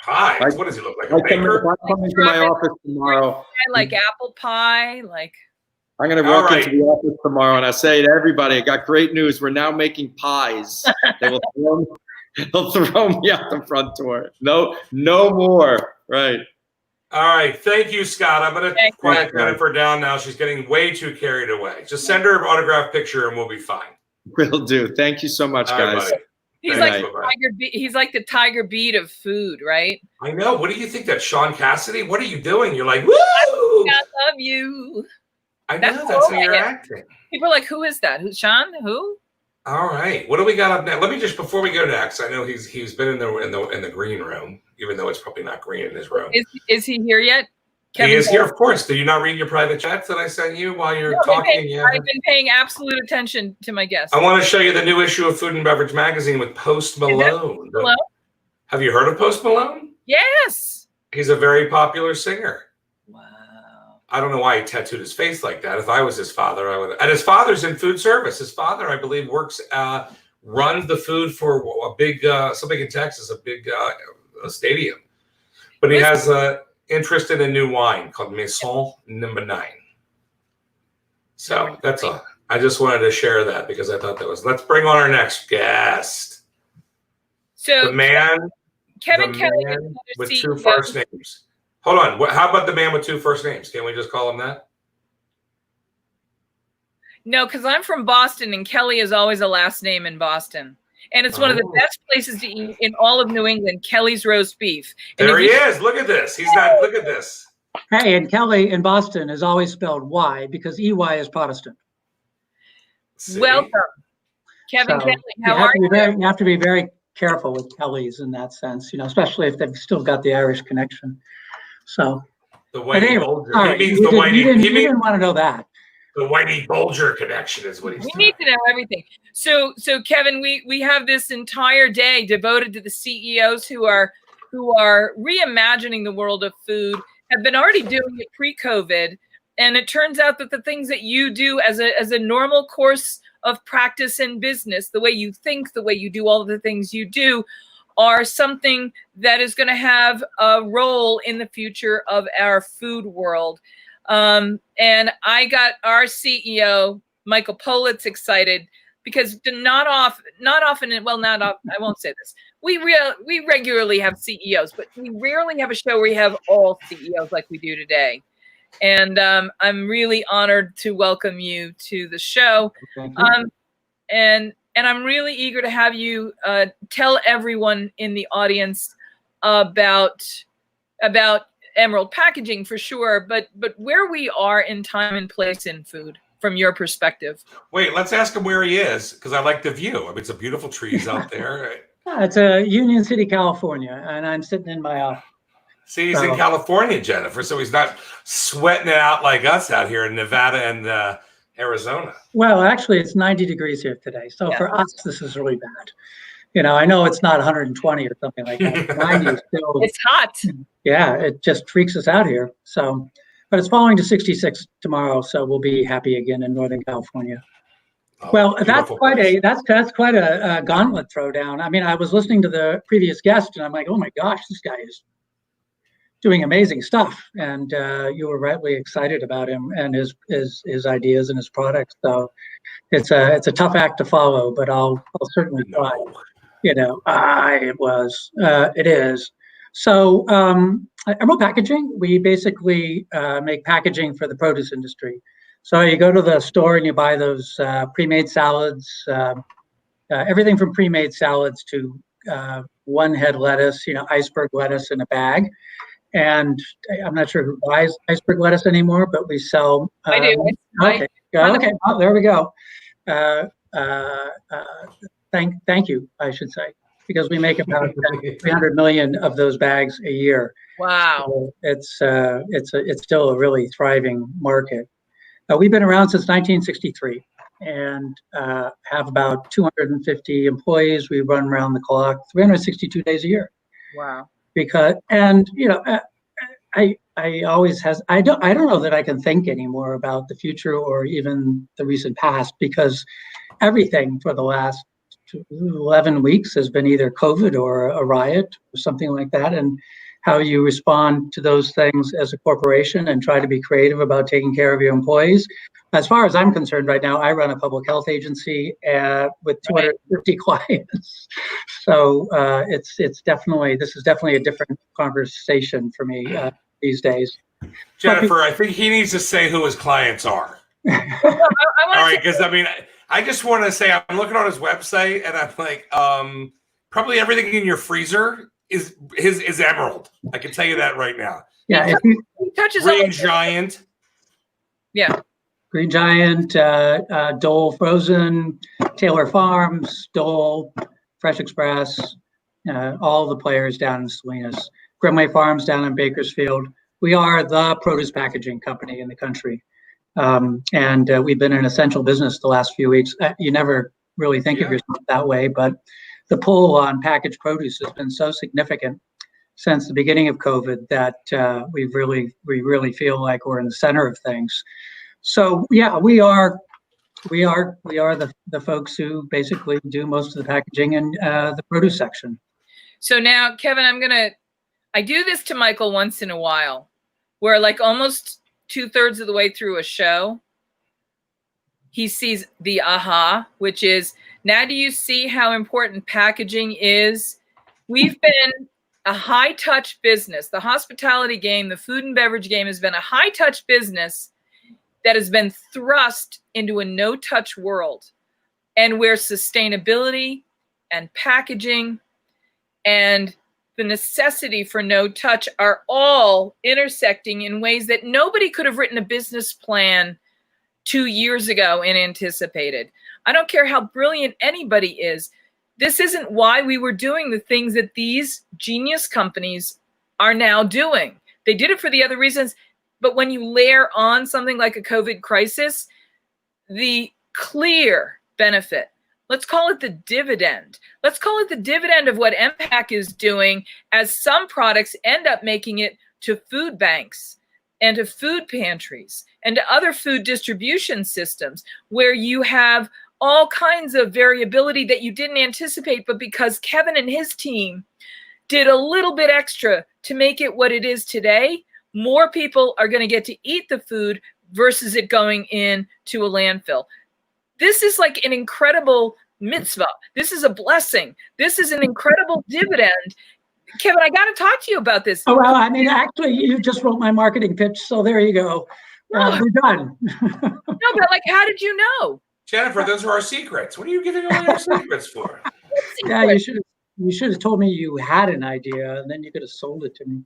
Pies? What does he look like? I'm coming to my office tomorrow. Like apple pie, like. I'm going to walk into the office tomorrow and I say to everybody, I got great news. We're now making pies. They'll throw me out the front door. No more. Right. All right. Thank you, Scott. I'm going to quiet Jennifer down now. She's getting way too carried away. Just send her an autographed picture and we'll be fine. Will do. Thank you so much, guys. Right, he's like the Tiger Beat of food, right? I know. What do you think? That Sean Cassidy? What are you doing? You're like, woo! I love you. I know. That's how you're acting. People are like, who is that? Who's Sean? Who? All right. What do we got up next? Let me just, before we go next, I know he's been in the green room, even though it's probably not green in his room. Is he here yet? Kevin, he is here, of course. Did you not read your private chats that I sent you while you're talking? I've been paying absolute attention to my guests. I want to show you the new issue of Food and Beverage Magazine with Post Malone. Hello? Have you heard of Post Malone? Yes. He's a very popular singer. Wow. I don't know why he tattooed his face like that. If I was his father, I would. And his father's in food service. His father, I believe, runs the food for a big, something in Texas, a big stadium. But he has interest in a new wine called Maison Number 9. So that's all. I just wanted to share that because I thought that was. Let's bring on our next guest. So the man, Kevin Kelly with two first names. Hold on. How about the man with two first names? Can we just call him that? No, because I'm from Boston, and Kelly is always a last name in Boston. And it's one of the best places to eat in all of New England, Kelly's roast beef. And there he is. Look at this. He's not. Look at this. Hey, and Kelly in Boston is always spelled Y because EY is Protestant. See? Welcome, Kevin Kelly. How are you? You have to be very careful with Kellys in that sense, especially if they've still got the Irish connection. So, the Whitey Bulger. Right, he means the Whitey. You didn't want to know that. The Whitey Bulger connection is what he's We need to know everything. So Kevin, we have this entire day devoted to the CEOs who are reimagining the world of food, have been already doing it pre-COVID. And it turns out that the things that you do as a normal course of practice in business, the way you think, the way you do all of the things you do, are something that is going to have a role in the future of our food world. And I got our CEO, Michael Politz, excited because I won't say this. We regularly have CEOs, but we rarely have a show where we have all CEOs like we do today. And I'm really honored to welcome you to the show. And I'm really eager to have you tell everyone in the audience about Emerald Packaging for sure, but where we are in time and place in food from your perspective. Wait, let's ask him where he is because I like the view. I mean, it's a beautiful trees out there. It's Union City, California, and I'm sitting in my office. See, he's in California, Jennifer, so he's not sweating it out like us out here in Nevada and Arizona. Well, actually, it's 90 degrees here today, so for us, this is really bad. I know it's not 120 or something like that. 90 is still, it's hot. Yeah, it just freaks us out here. So, but it's falling to 66 tomorrow, so we'll be happy again in Northern California. Oh, well, that's quite a gauntlet throwdown. I mean, I was listening to the previous guest, and I'm like, oh my gosh, this guy is doing amazing stuff. And you were rightly excited about him and his ideas and his products. So it's a tough act to follow, but I'll certainly try. It is. So Emerald Packaging, we basically make packaging for the produce industry. So you go to the store and you buy those pre-made salads, everything from pre-made salads to one head lettuce, iceberg lettuce in a bag. And I'm not sure who buys iceberg lettuce anymore, but we sell. I do. Okay. Okay. Oh, there we go. Thank you, I should say, because we make about 300 million of those bags a year. Wow. So it's still a really thriving market. We've been around since 1963 and have about 250 employees. We run around the clock, 362 days a year. Wow. I don't know that I can think anymore about the future or even the recent past, because everything for the last 11 weeks has been either COVID or a riot or something like that. And how you respond to those things as a corporation and try to be creative about taking care of your employees. As far as I'm concerned right now, I run a public health agency with 250 clients. So this is definitely a different conversation for me these days. Jennifer, I think he needs to say who his clients are. All right, because I just want to say, I'm looking on his website and I'm like, probably everything in your freezer is emerald. I can tell you that right now. Yeah, he touches Green Giant. Yeah. Green Giant, Dole Frozen, Taylor Farms, Dole, Fresh Express, all the players down in Salinas. Grimway Farms down in Bakersfield. We are the produce packaging company in the country. And we've been an essential business the last few weeks. You never really think of yourself that way, but the pull on packaged produce has been so significant since the beginning of COVID that we really feel like we're in the center of things. So yeah, we are the folks who basically do most of the packaging in the produce section. So now, Kevin, I do this to Michael once in a while, where like almost 2/3 of the way through a show, he sees the aha, which is, now do you see how important packaging is? We've been a high touch business. The hospitality game, the food and beverage game has been a high touch business that has been thrust into a no touch world, and where sustainability and packaging and the necessity for no touch are all intersecting in ways that nobody could have written a business plan 2 years ago and anticipated. I don't care how brilliant anybody is. This isn't why we were doing the things that these genius companies are now doing. They did it for the other reasons. But when you layer on something like a COVID crisis, the clear benefit, let's call it the dividend. Let's call it the dividend of what MPAC is doing, as some products end up making it to food banks and to food pantries and to other food distribution systems, where you have all kinds of variability that you didn't anticipate, but because Kevin and his team did a little bit extra to make it what it is today, more people are going to get to eat the food versus it going into a landfill. This is like an incredible mitzvah. This is a blessing. This is an incredible dividend. Kevin, I got to talk to you about this. Oh, well, actually, you just wrote my marketing pitch, so there you go. We're done. No, but like, how did you know? Jennifer, those are our secrets. What are you giving away our secrets for? Yeah, you should have told me you had an idea, and then you could have sold it to me.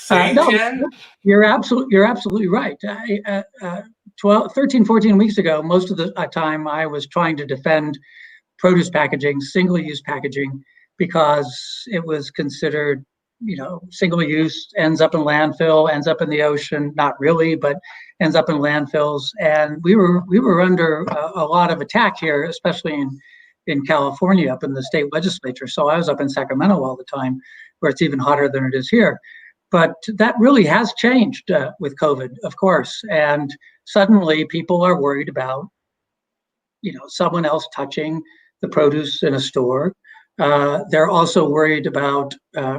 Jen? You're absolutely right. 13, 14 weeks ago, most of the time I was trying to defend produce packaging, single-use packaging, because it was considered, single-use, ends up in landfill, ends up in the ocean, not really, but ends up in landfills. And we were under a lot of attack here, especially in California, up in the state legislature. So I was up in Sacramento all the time, where it's even hotter than it is here. But that really has changed with COVID, of course. And suddenly people are worried about, someone else touching the produce in a store. They're also worried about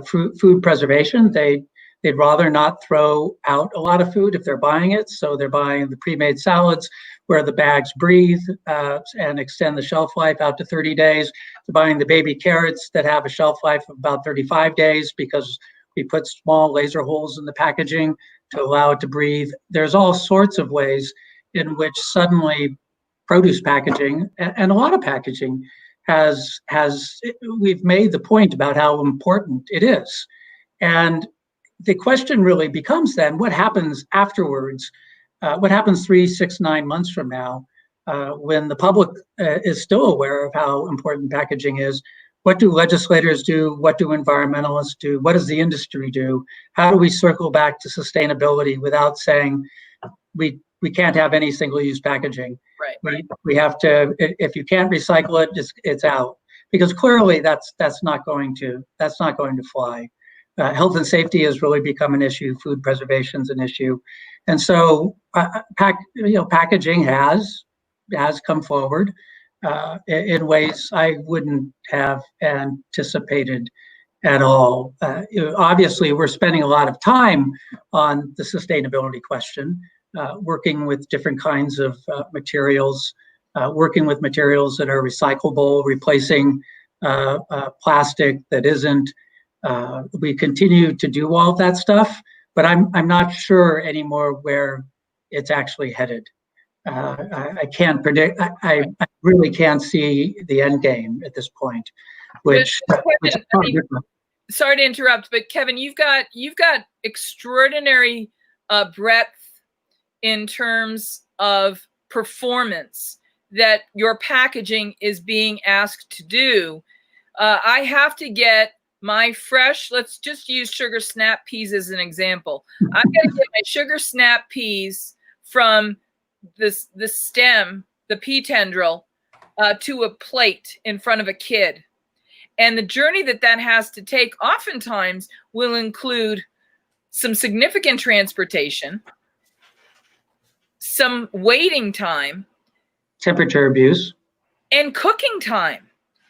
food preservation. They They'd rather not throw out a lot of food if they're buying it. So they're buying the pre-made salads where the bags breathe and extend the shelf life out to 30 days. They're buying the baby carrots that have a shelf life of about 35 days because we put small laser holes in the packaging to allow it to breathe. There's all sorts of ways in which suddenly produce packaging and a lot of packaging we've made the point about how important it is. And the question really becomes then, what happens afterwards? What happens 3, 6, 9 months from now when the public is still aware of how important packaging is? What do legislators do? What do environmentalists do? What does the industry do? How do we circle back to sustainability without saying we can't have any single-use packaging? Right. We have to. If you can't recycle it, it's out, because clearly that's not going to fly. Health and safety has really become an issue. Food preservation is an issue, and so packaging has come forward in ways I wouldn't have anticipated at all. Obviously, we're spending a lot of time on the sustainability question, working with different kinds of materials, working with materials that are recyclable, replacing plastic that isn't. We continue to do all that stuff, but I'm not sure anymore where it's actually headed. I can't predict. I really can't see the end game at this point. Sorry to interrupt, but Kevin, you've got extraordinary breadth in terms of performance that your packaging is being asked to do. I have to get my fresh, let's just use sugar snap peas as an example. I've got to get my sugar snap peas from the stem, the pea tendril, to a plate in front of a kid. And the journey that has to take oftentimes will include some significant transportation, some waiting time, temperature abuse, and cooking time.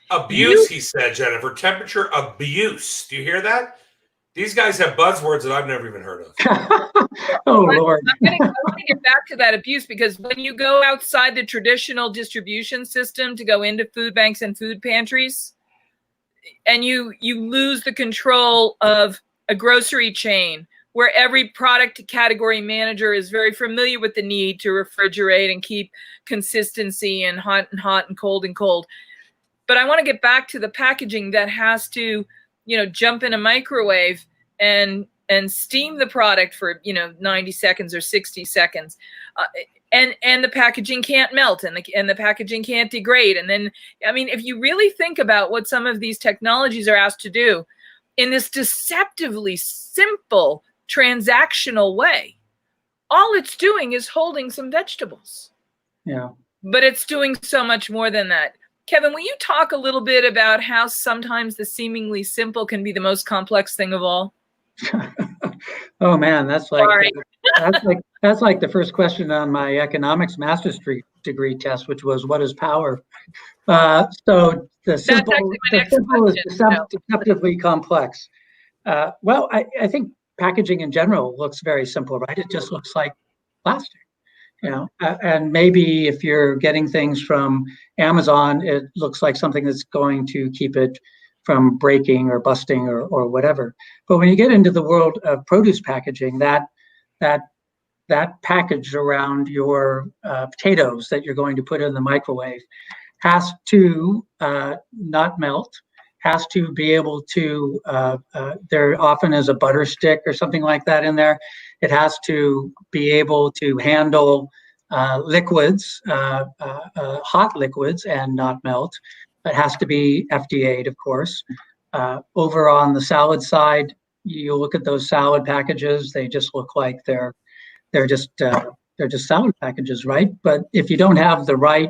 Abuse, he said, Jennifer. Temperature abuse. Do you hear that? These guys have buzzwords that I've never even heard of. Oh, Lord. I'm going to get back to that abuse, because when you go outside the traditional distribution system to go into food banks and food pantries, and you lose the control of a grocery chain where every product category manager is very familiar with the need to refrigerate and keep consistency and hot and cold and cold. But I want to get back to the packaging that has to, jump in a microwave and steam the product for, 90 seconds or 60 seconds. And the packaging can't melt and the packaging can't degrade. And then, if you really think about what some of these technologies are asked to do in this deceptively simple transactional way, all it's doing is holding some vegetables. Yeah. But it's doing so much more than that. Kevin, will you talk a little bit about how sometimes the seemingly simple can be the most complex thing of all? Oh man, that's like the first question on my economics master's degree test, which was, what is power? So the simple is deceptively complex. Well, I think packaging in general looks very simple, right? It just looks like plastic. And maybe if you're getting things from Amazon, it looks like something that's going to keep it from breaking or busting or whatever. But when you get into the world of produce packaging, that package around your potatoes that you're going to put in the microwave has to not melt, has to be able to, there often is a butter stick or something like that in there. It has to be able to handle liquids, hot liquids, and not melt. It has to be FDA'd, of course. Over on the salad side, you look at those salad packages; they just look like they're just salad packages, right? But if you don't have the right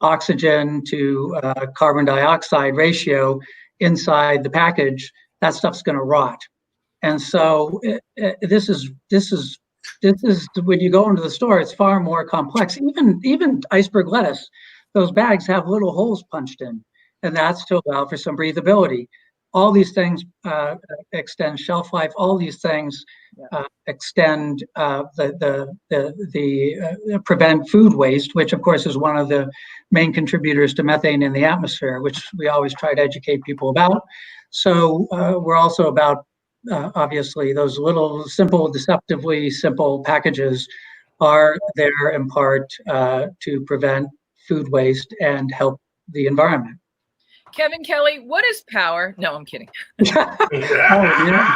oxygen to carbon dioxide ratio inside the package, that stuff's going to rot. And so this is when you go into the store, it's far more complex. Even iceberg lettuce, those bags have little holes punched in, and that's to allow for some breathability. all these things extend shelf life. All these things extend prevent food waste, which of course is one of the main contributors to methane in the atmosphere, which we always try to educate people about. So we're also about obviously those little simple, deceptively simple packages are there in part to prevent food waste and help the environment. Kevin Kelly, what is power? No, I'm kidding. Oh, yeah.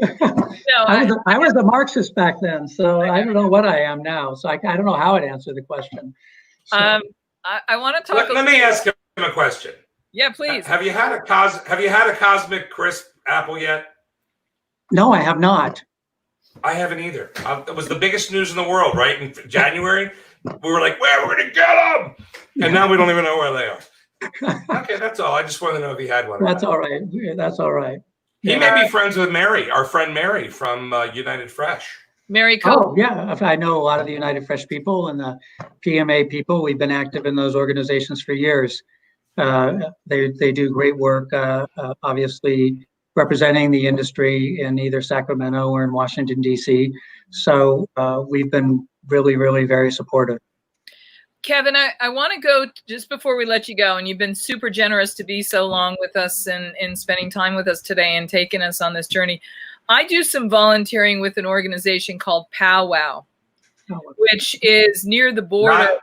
No, I was a Marxist back then, so I don't know what I am now. So I don't know how I'd answer the question. So, I want to talk. Let me ask him a question. Yeah, please. Have you had a Cosmic Crisp apple yet? no, I have not. I haven't either. It was the biggest news in the world, right? In January, we were like, "Where we're gonna get them," and now we don't even know where they are. Okay, that's all. I just wanted to know if he had one. That's all right. That's all right. He may be friends with Mary, our friend Mary from United Fresh. Mary Cope. Oh, yeah. I know a lot of the United Fresh people and the PMA people. We've been active in those organizations for years. They do great work, obviously representing the industry in either Sacramento or in Washington, D.C. So we've been really, really very supportive. Kevin, I want to go just before we let you go, and you've been super generous to be so long with us and spending time with us today and taking us on this journey. I do some volunteering with an organization called Powwow, which is near the border.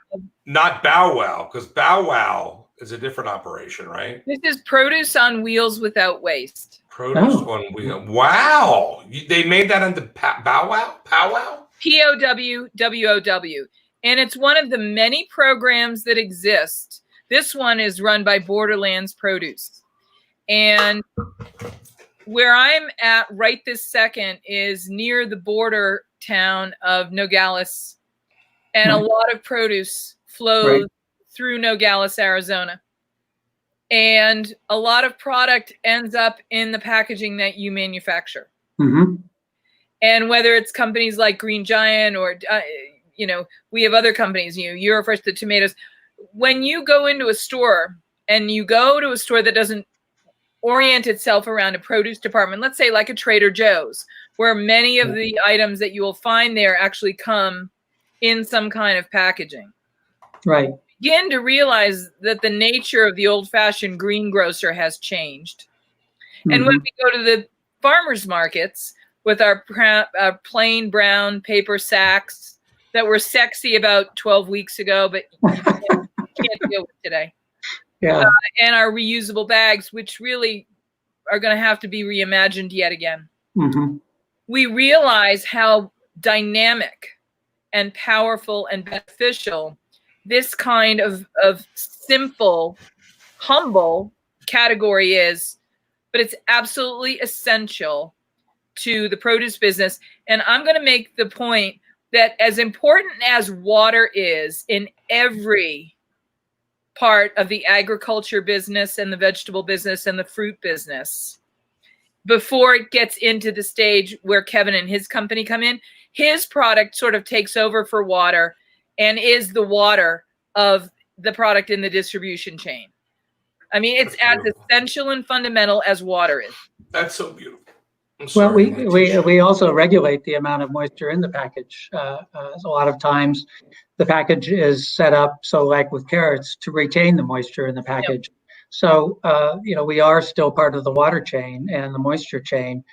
Not Bow Wow, because Bow Wow is a different operation, right? This is Produce on Wheels Without Waste. Produce on Wheels. Wow. They made that into Bow Wow? Powwow? POWWOW. And it's one of the many programs that exist. This one is run by Borderlands Produce. And where I'm at right this second is near the border town of Nogales. And a lot of produce flows through Nogales, Arizona. And a lot of product ends up in the packaging that you manufacture. Mm-hmm. And whether it's companies like Green Giant or we have other companies, Eurofresh, the tomatoes. When you go into a store and you go to a store that doesn't orient itself around a produce department, let's say like a Trader Joe's, where many of the items that you will find there actually come in some kind of packaging. Right. Begin to realize that the nature of the old-fashioned greengrocer has changed. Mm-hmm. And when we go to the farmers markets with our plain brown paper sacks, that were sexy about 12 weeks ago, but you can't deal with today. Yeah. And our reusable bags, which really are going to have to be reimagined yet again. Mm-hmm. We realize how dynamic and powerful and beneficial this kind of simple, humble category is, but it's absolutely essential to the produce business. And I'm going to make the point that as important as water is in every part of the agriculture business and the vegetable business and the fruit business, before it gets into the stage where Kevin and his company come in, his product sort of takes over for water and is the water of the product in the distribution chain. I mean, it's as essential and fundamental as water is. That's so beautiful. Well, we also regulate the amount of moisture in the package. A lot of times the package is set up so, like with carrots, to retain the moisture in the package. Yep. So, we are still part of the water chain and the moisture chain.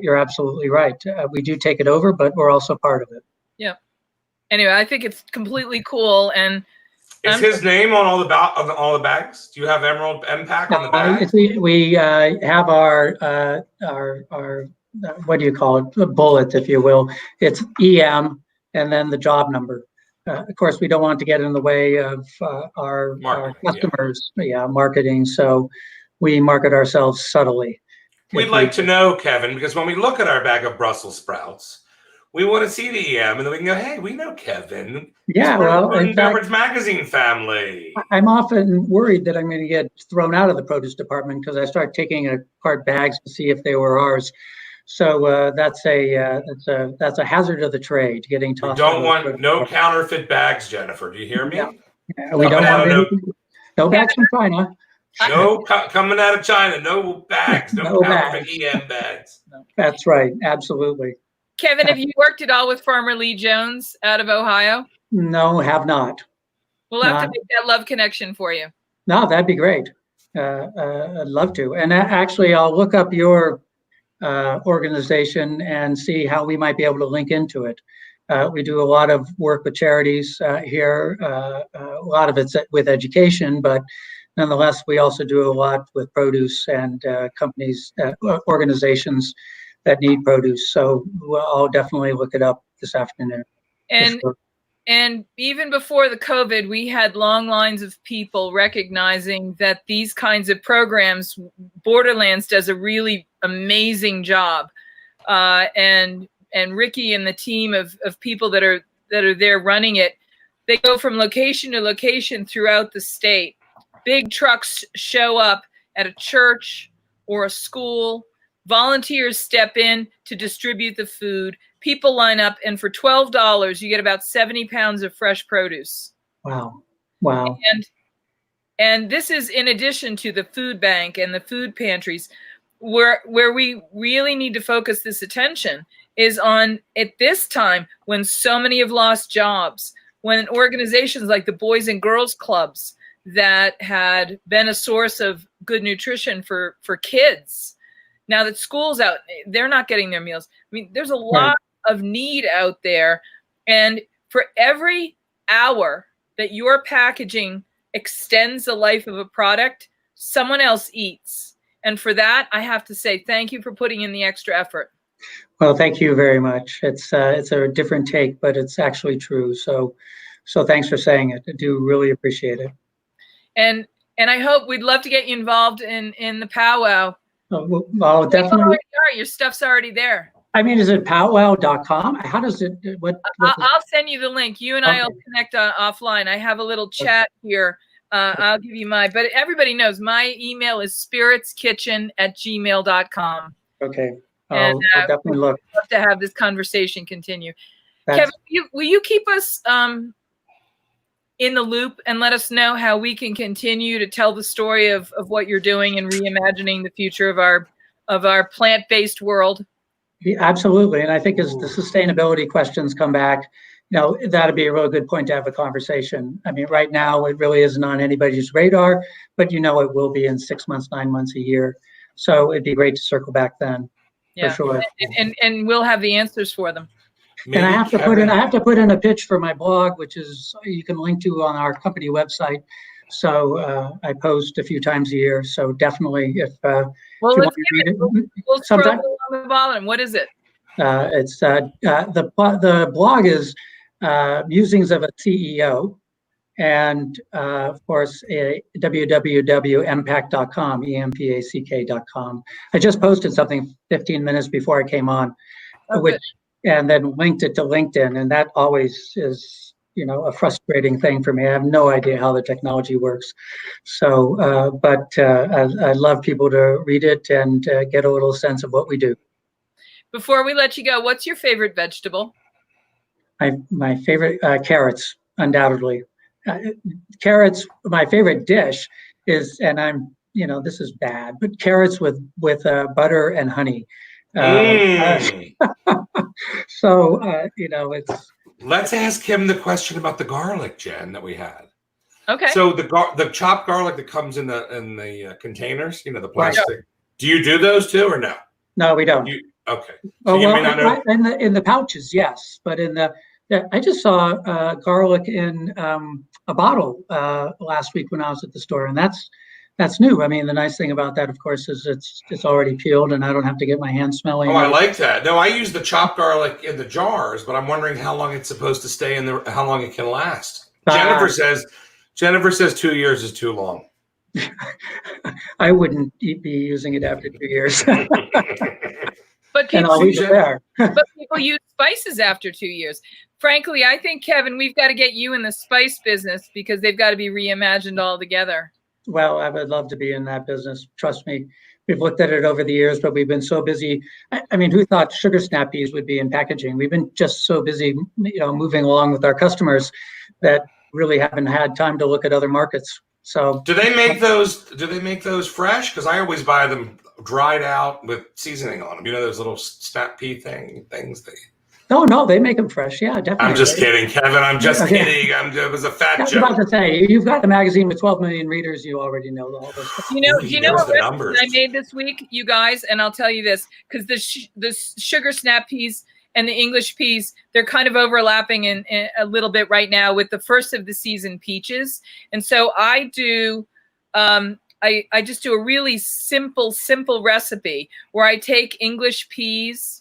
You're absolutely right. We do take it over, but we're also part of it. Yeah. Anyway, I think it's completely cool. And is his name on all the bags? Do you have Emerald MPAC on the bag? We have our what do you call it? A bullet, if you will. It's EM and then the job number. Of course, we don't want to get in the way of our customers, marketing. So we market ourselves subtly. We'd like to know, Kevin, because when we look at our bag of Brussels sprouts, we want to see the EM, and then we can go, hey, we know Kevin. Yeah, well, the Food Beverage Magazine family. I'm often worried that I'm going to get thrown out of the produce department because I start taking apart bags to see if they were ours. So that's a hazard of the trade, getting tossed. We don't want no counterfeit bags, Jennifer. Do you hear me? Yeah, we don't want no bags from China. No coming out of China. No bags. No counterfeit EM bags. That's right. Absolutely. Kevin, have you worked at all with Farmer Lee Jones out of Ohio? No, have not. We'll have to make that love connection for you. No, that'd be great. I'd love to. And actually, I'll look up your organization and see how we might be able to link into it. We do a lot of work with charities here. A lot of it's with education, but nonetheless, we also do a lot with produce and companies, organizations that need produce. So I'll definitely look it up this afternoon. And even before the COVID, we had long lines of people recognizing that these kinds of programs, Borderlands does a really amazing job. And Ricky and the team of people that are there running it, they go from location to location throughout the state. Big trucks show up at a church or a school. Volunteers step in to distribute the food. People line up, and for $12, you get about 70 pounds of fresh produce. Wow. Wow. And this is in addition to the food bank and the food pantries. Where we really need to focus this attention is on, at this time when so many have lost jobs, when organizations like the Boys and Girls Clubs that had been a source of good nutrition for kids, now that school's out, they're not getting their meals. I mean, there's a lot of need out there. And for every hour that your packaging extends the life of a product, someone else eats. And for that, I have to say, thank you for putting in the extra effort. Well, thank you very much. It's a different take, but it's actually true. So thanks for saying it. I do really appreciate it. And I hope we'd love to get you involved in the powwow. Well, definitely. Your stuff's already there. I mean, is it powwow.com? How does it? I'll send you the link. You and I will connect offline. I have a little chat here. I'll give you mine. But everybody knows my email is spiritskitchen@gmail.com. Okay. I'll definitely look. I'd love to have this conversation continue. Kevin, will you keep us in the loop and let us know how we can continue to tell the story of what you're doing and reimagining the future of our plant-based world? Yeah, absolutely. And I think as the sustainability questions come back, that'd be a really good point to have a conversation. I mean, right now it really isn't on anybody's radar, but it will be in 6 months, 9 months, a year. So it'd be great to circle back then. Yeah. For sure. And we'll have the answers for them. And I have to put in a pitch for my blog, which is you can link to on our company website. So I post a few times a year. So definitely, if you want to read it, we'll scroll along the bottom. What is it? It's the blog is Musings of a CEO, and of course www.empack.com, empack.com. I just posted something 15 minutes before I came on, and then linked it to LinkedIn, and that always is a frustrating thing for me. I have no idea how the technology works. So, but I love people to read it and get a little sense of what we do. Before we let you go, what's your favorite vegetable? My favorite, carrots, undoubtedly. Carrots, my favorite dish is, and this is bad, but carrots with butter and honey. So, it's. Let's ask him the question about the garlic, Jen, that we had. Okay. So the chopped garlic that comes in the containers, the plastic. Right. Do you do those too, or no? No, we don't. Okay. So you may not know. In the pouches, yes, but I just saw garlic in a bottle last week when I was at the store, and that's new. I mean, the nice thing about that, of course, is it's already peeled, and I don't have to get my hands smelly. Oh, I like that. No, I use the chopped garlic in the jars, but I'm wondering how long it's supposed to stay in there, how long it can last. Jennifer says 2 years is too long. I wouldn't be using it after 2 years. But people use spices after 2 years. Frankly, I think, Kevin, we've got to get you in the spice business because they've got to be reimagined altogether. Well, I would love to be in that business. Trust me. We've looked at it over the years, but we've been so busy. I mean, who thought sugar snap peas would be in packaging? We've been just so busy, moving along with our customers that really haven't had time to look at other markets. So do they make those? Do they make those fresh? Because I always buy them dried out with seasoning on them. You know those little snap pea things. no, they make them fresh. Yeah, definitely. I'm just kidding, Kevin. I'm just kidding. It was a fat I was joke. about to say, you've got a magazine with 12 million readers. You already know all this stuff. Do you know what recipe I made this week, you guys? And I'll tell you this, because the sugar snap peas and the English peas, they're kind of overlapping in a little bit right now with the first of the season peaches. And so I do, I just do a really simple recipe where I take English peas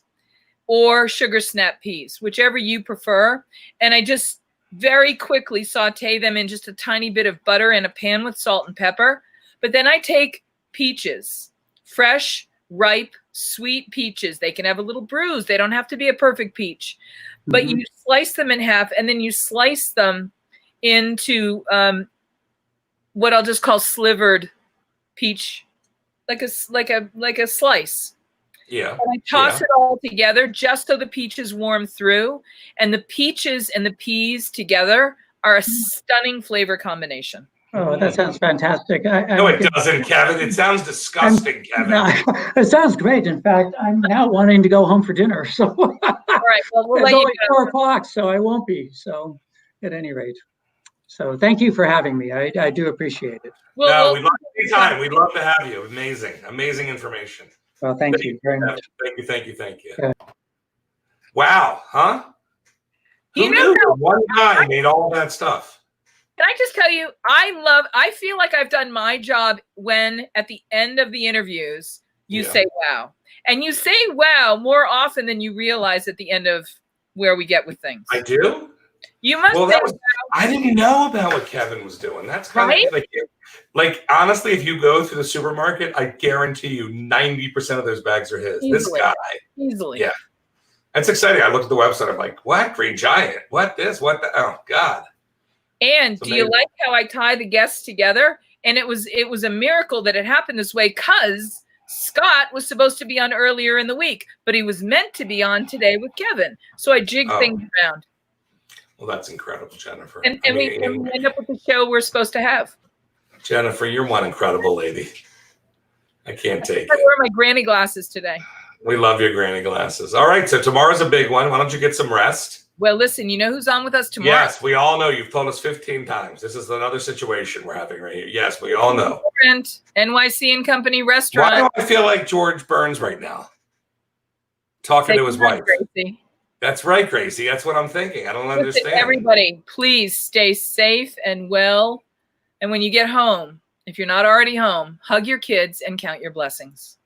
or sugar snap peas, whichever you prefer. And I just very quickly saute them in just a tiny bit of butter in a pan with salt and pepper. But then I take peaches, fresh, ripe, sweet peaches. They can have a little bruise. They don't have to be a perfect peach. But you slice them in half, and then you slice them into what I'll just call slivered peach, like a slice. Yeah. And I toss it all together just so the peaches warm through. And the peaches and the peas together are a stunning flavor combination. Oh, that sounds fantastic. No, it doesn't, Kevin. It sounds disgusting, Kevin. No, it sounds great. In fact, I'm now wanting to go home for dinner. So all right, well, we'll it's let only you go. 4 o'clock, so I won't be. So at any rate. So thank you for having me. I do appreciate it. No, we'd love to time. We'd love to have you. Amazing information. Well, thank you very much. Thank you. Yeah. Wow, huh? You Who know, knew one guy made all that stuff? Can I just tell you, I feel like I've done my job when at the end of the interviews, you say wow. And you say wow more often than you realize at the end of where we get with things. I do? You must say wow. I didn't know about what Kevin was doing. That's kind of like honestly, if you go through the supermarket, I guarantee you 90% of those bags are his. Easily. This guy. Easily. Yeah. That's exciting. I looked at the website. I'm like, what? Green Giant? What this? What the? Oh, God. And do you like how I tie the guests together? And it was a miracle that it happened this way because Scott was supposed to be on earlier in the week, but he was meant to be on today with Kevin. So I jigged things around. Well, that's incredible, Jennifer. And we end up with the show we're supposed to have. Jennifer, you're one incredible lady. I can't take it. I wear my granny glasses today. We love your granny glasses. All right, so tomorrow's a big one. Why don't you get some rest? Well, listen, you know who's on with us tomorrow? Yes, we all know. You've told us 15 times. This is another situation we're having right here. Yes, we all know. NYC and Company restaurant. Why do I feel like George Burns right now? Talking to his wife. Gracie. That's right, Gracie. That's what I'm thinking. I don't understand. Everybody, please stay safe and well. And when you get home, if you're not already home, hug your kids and count your blessings.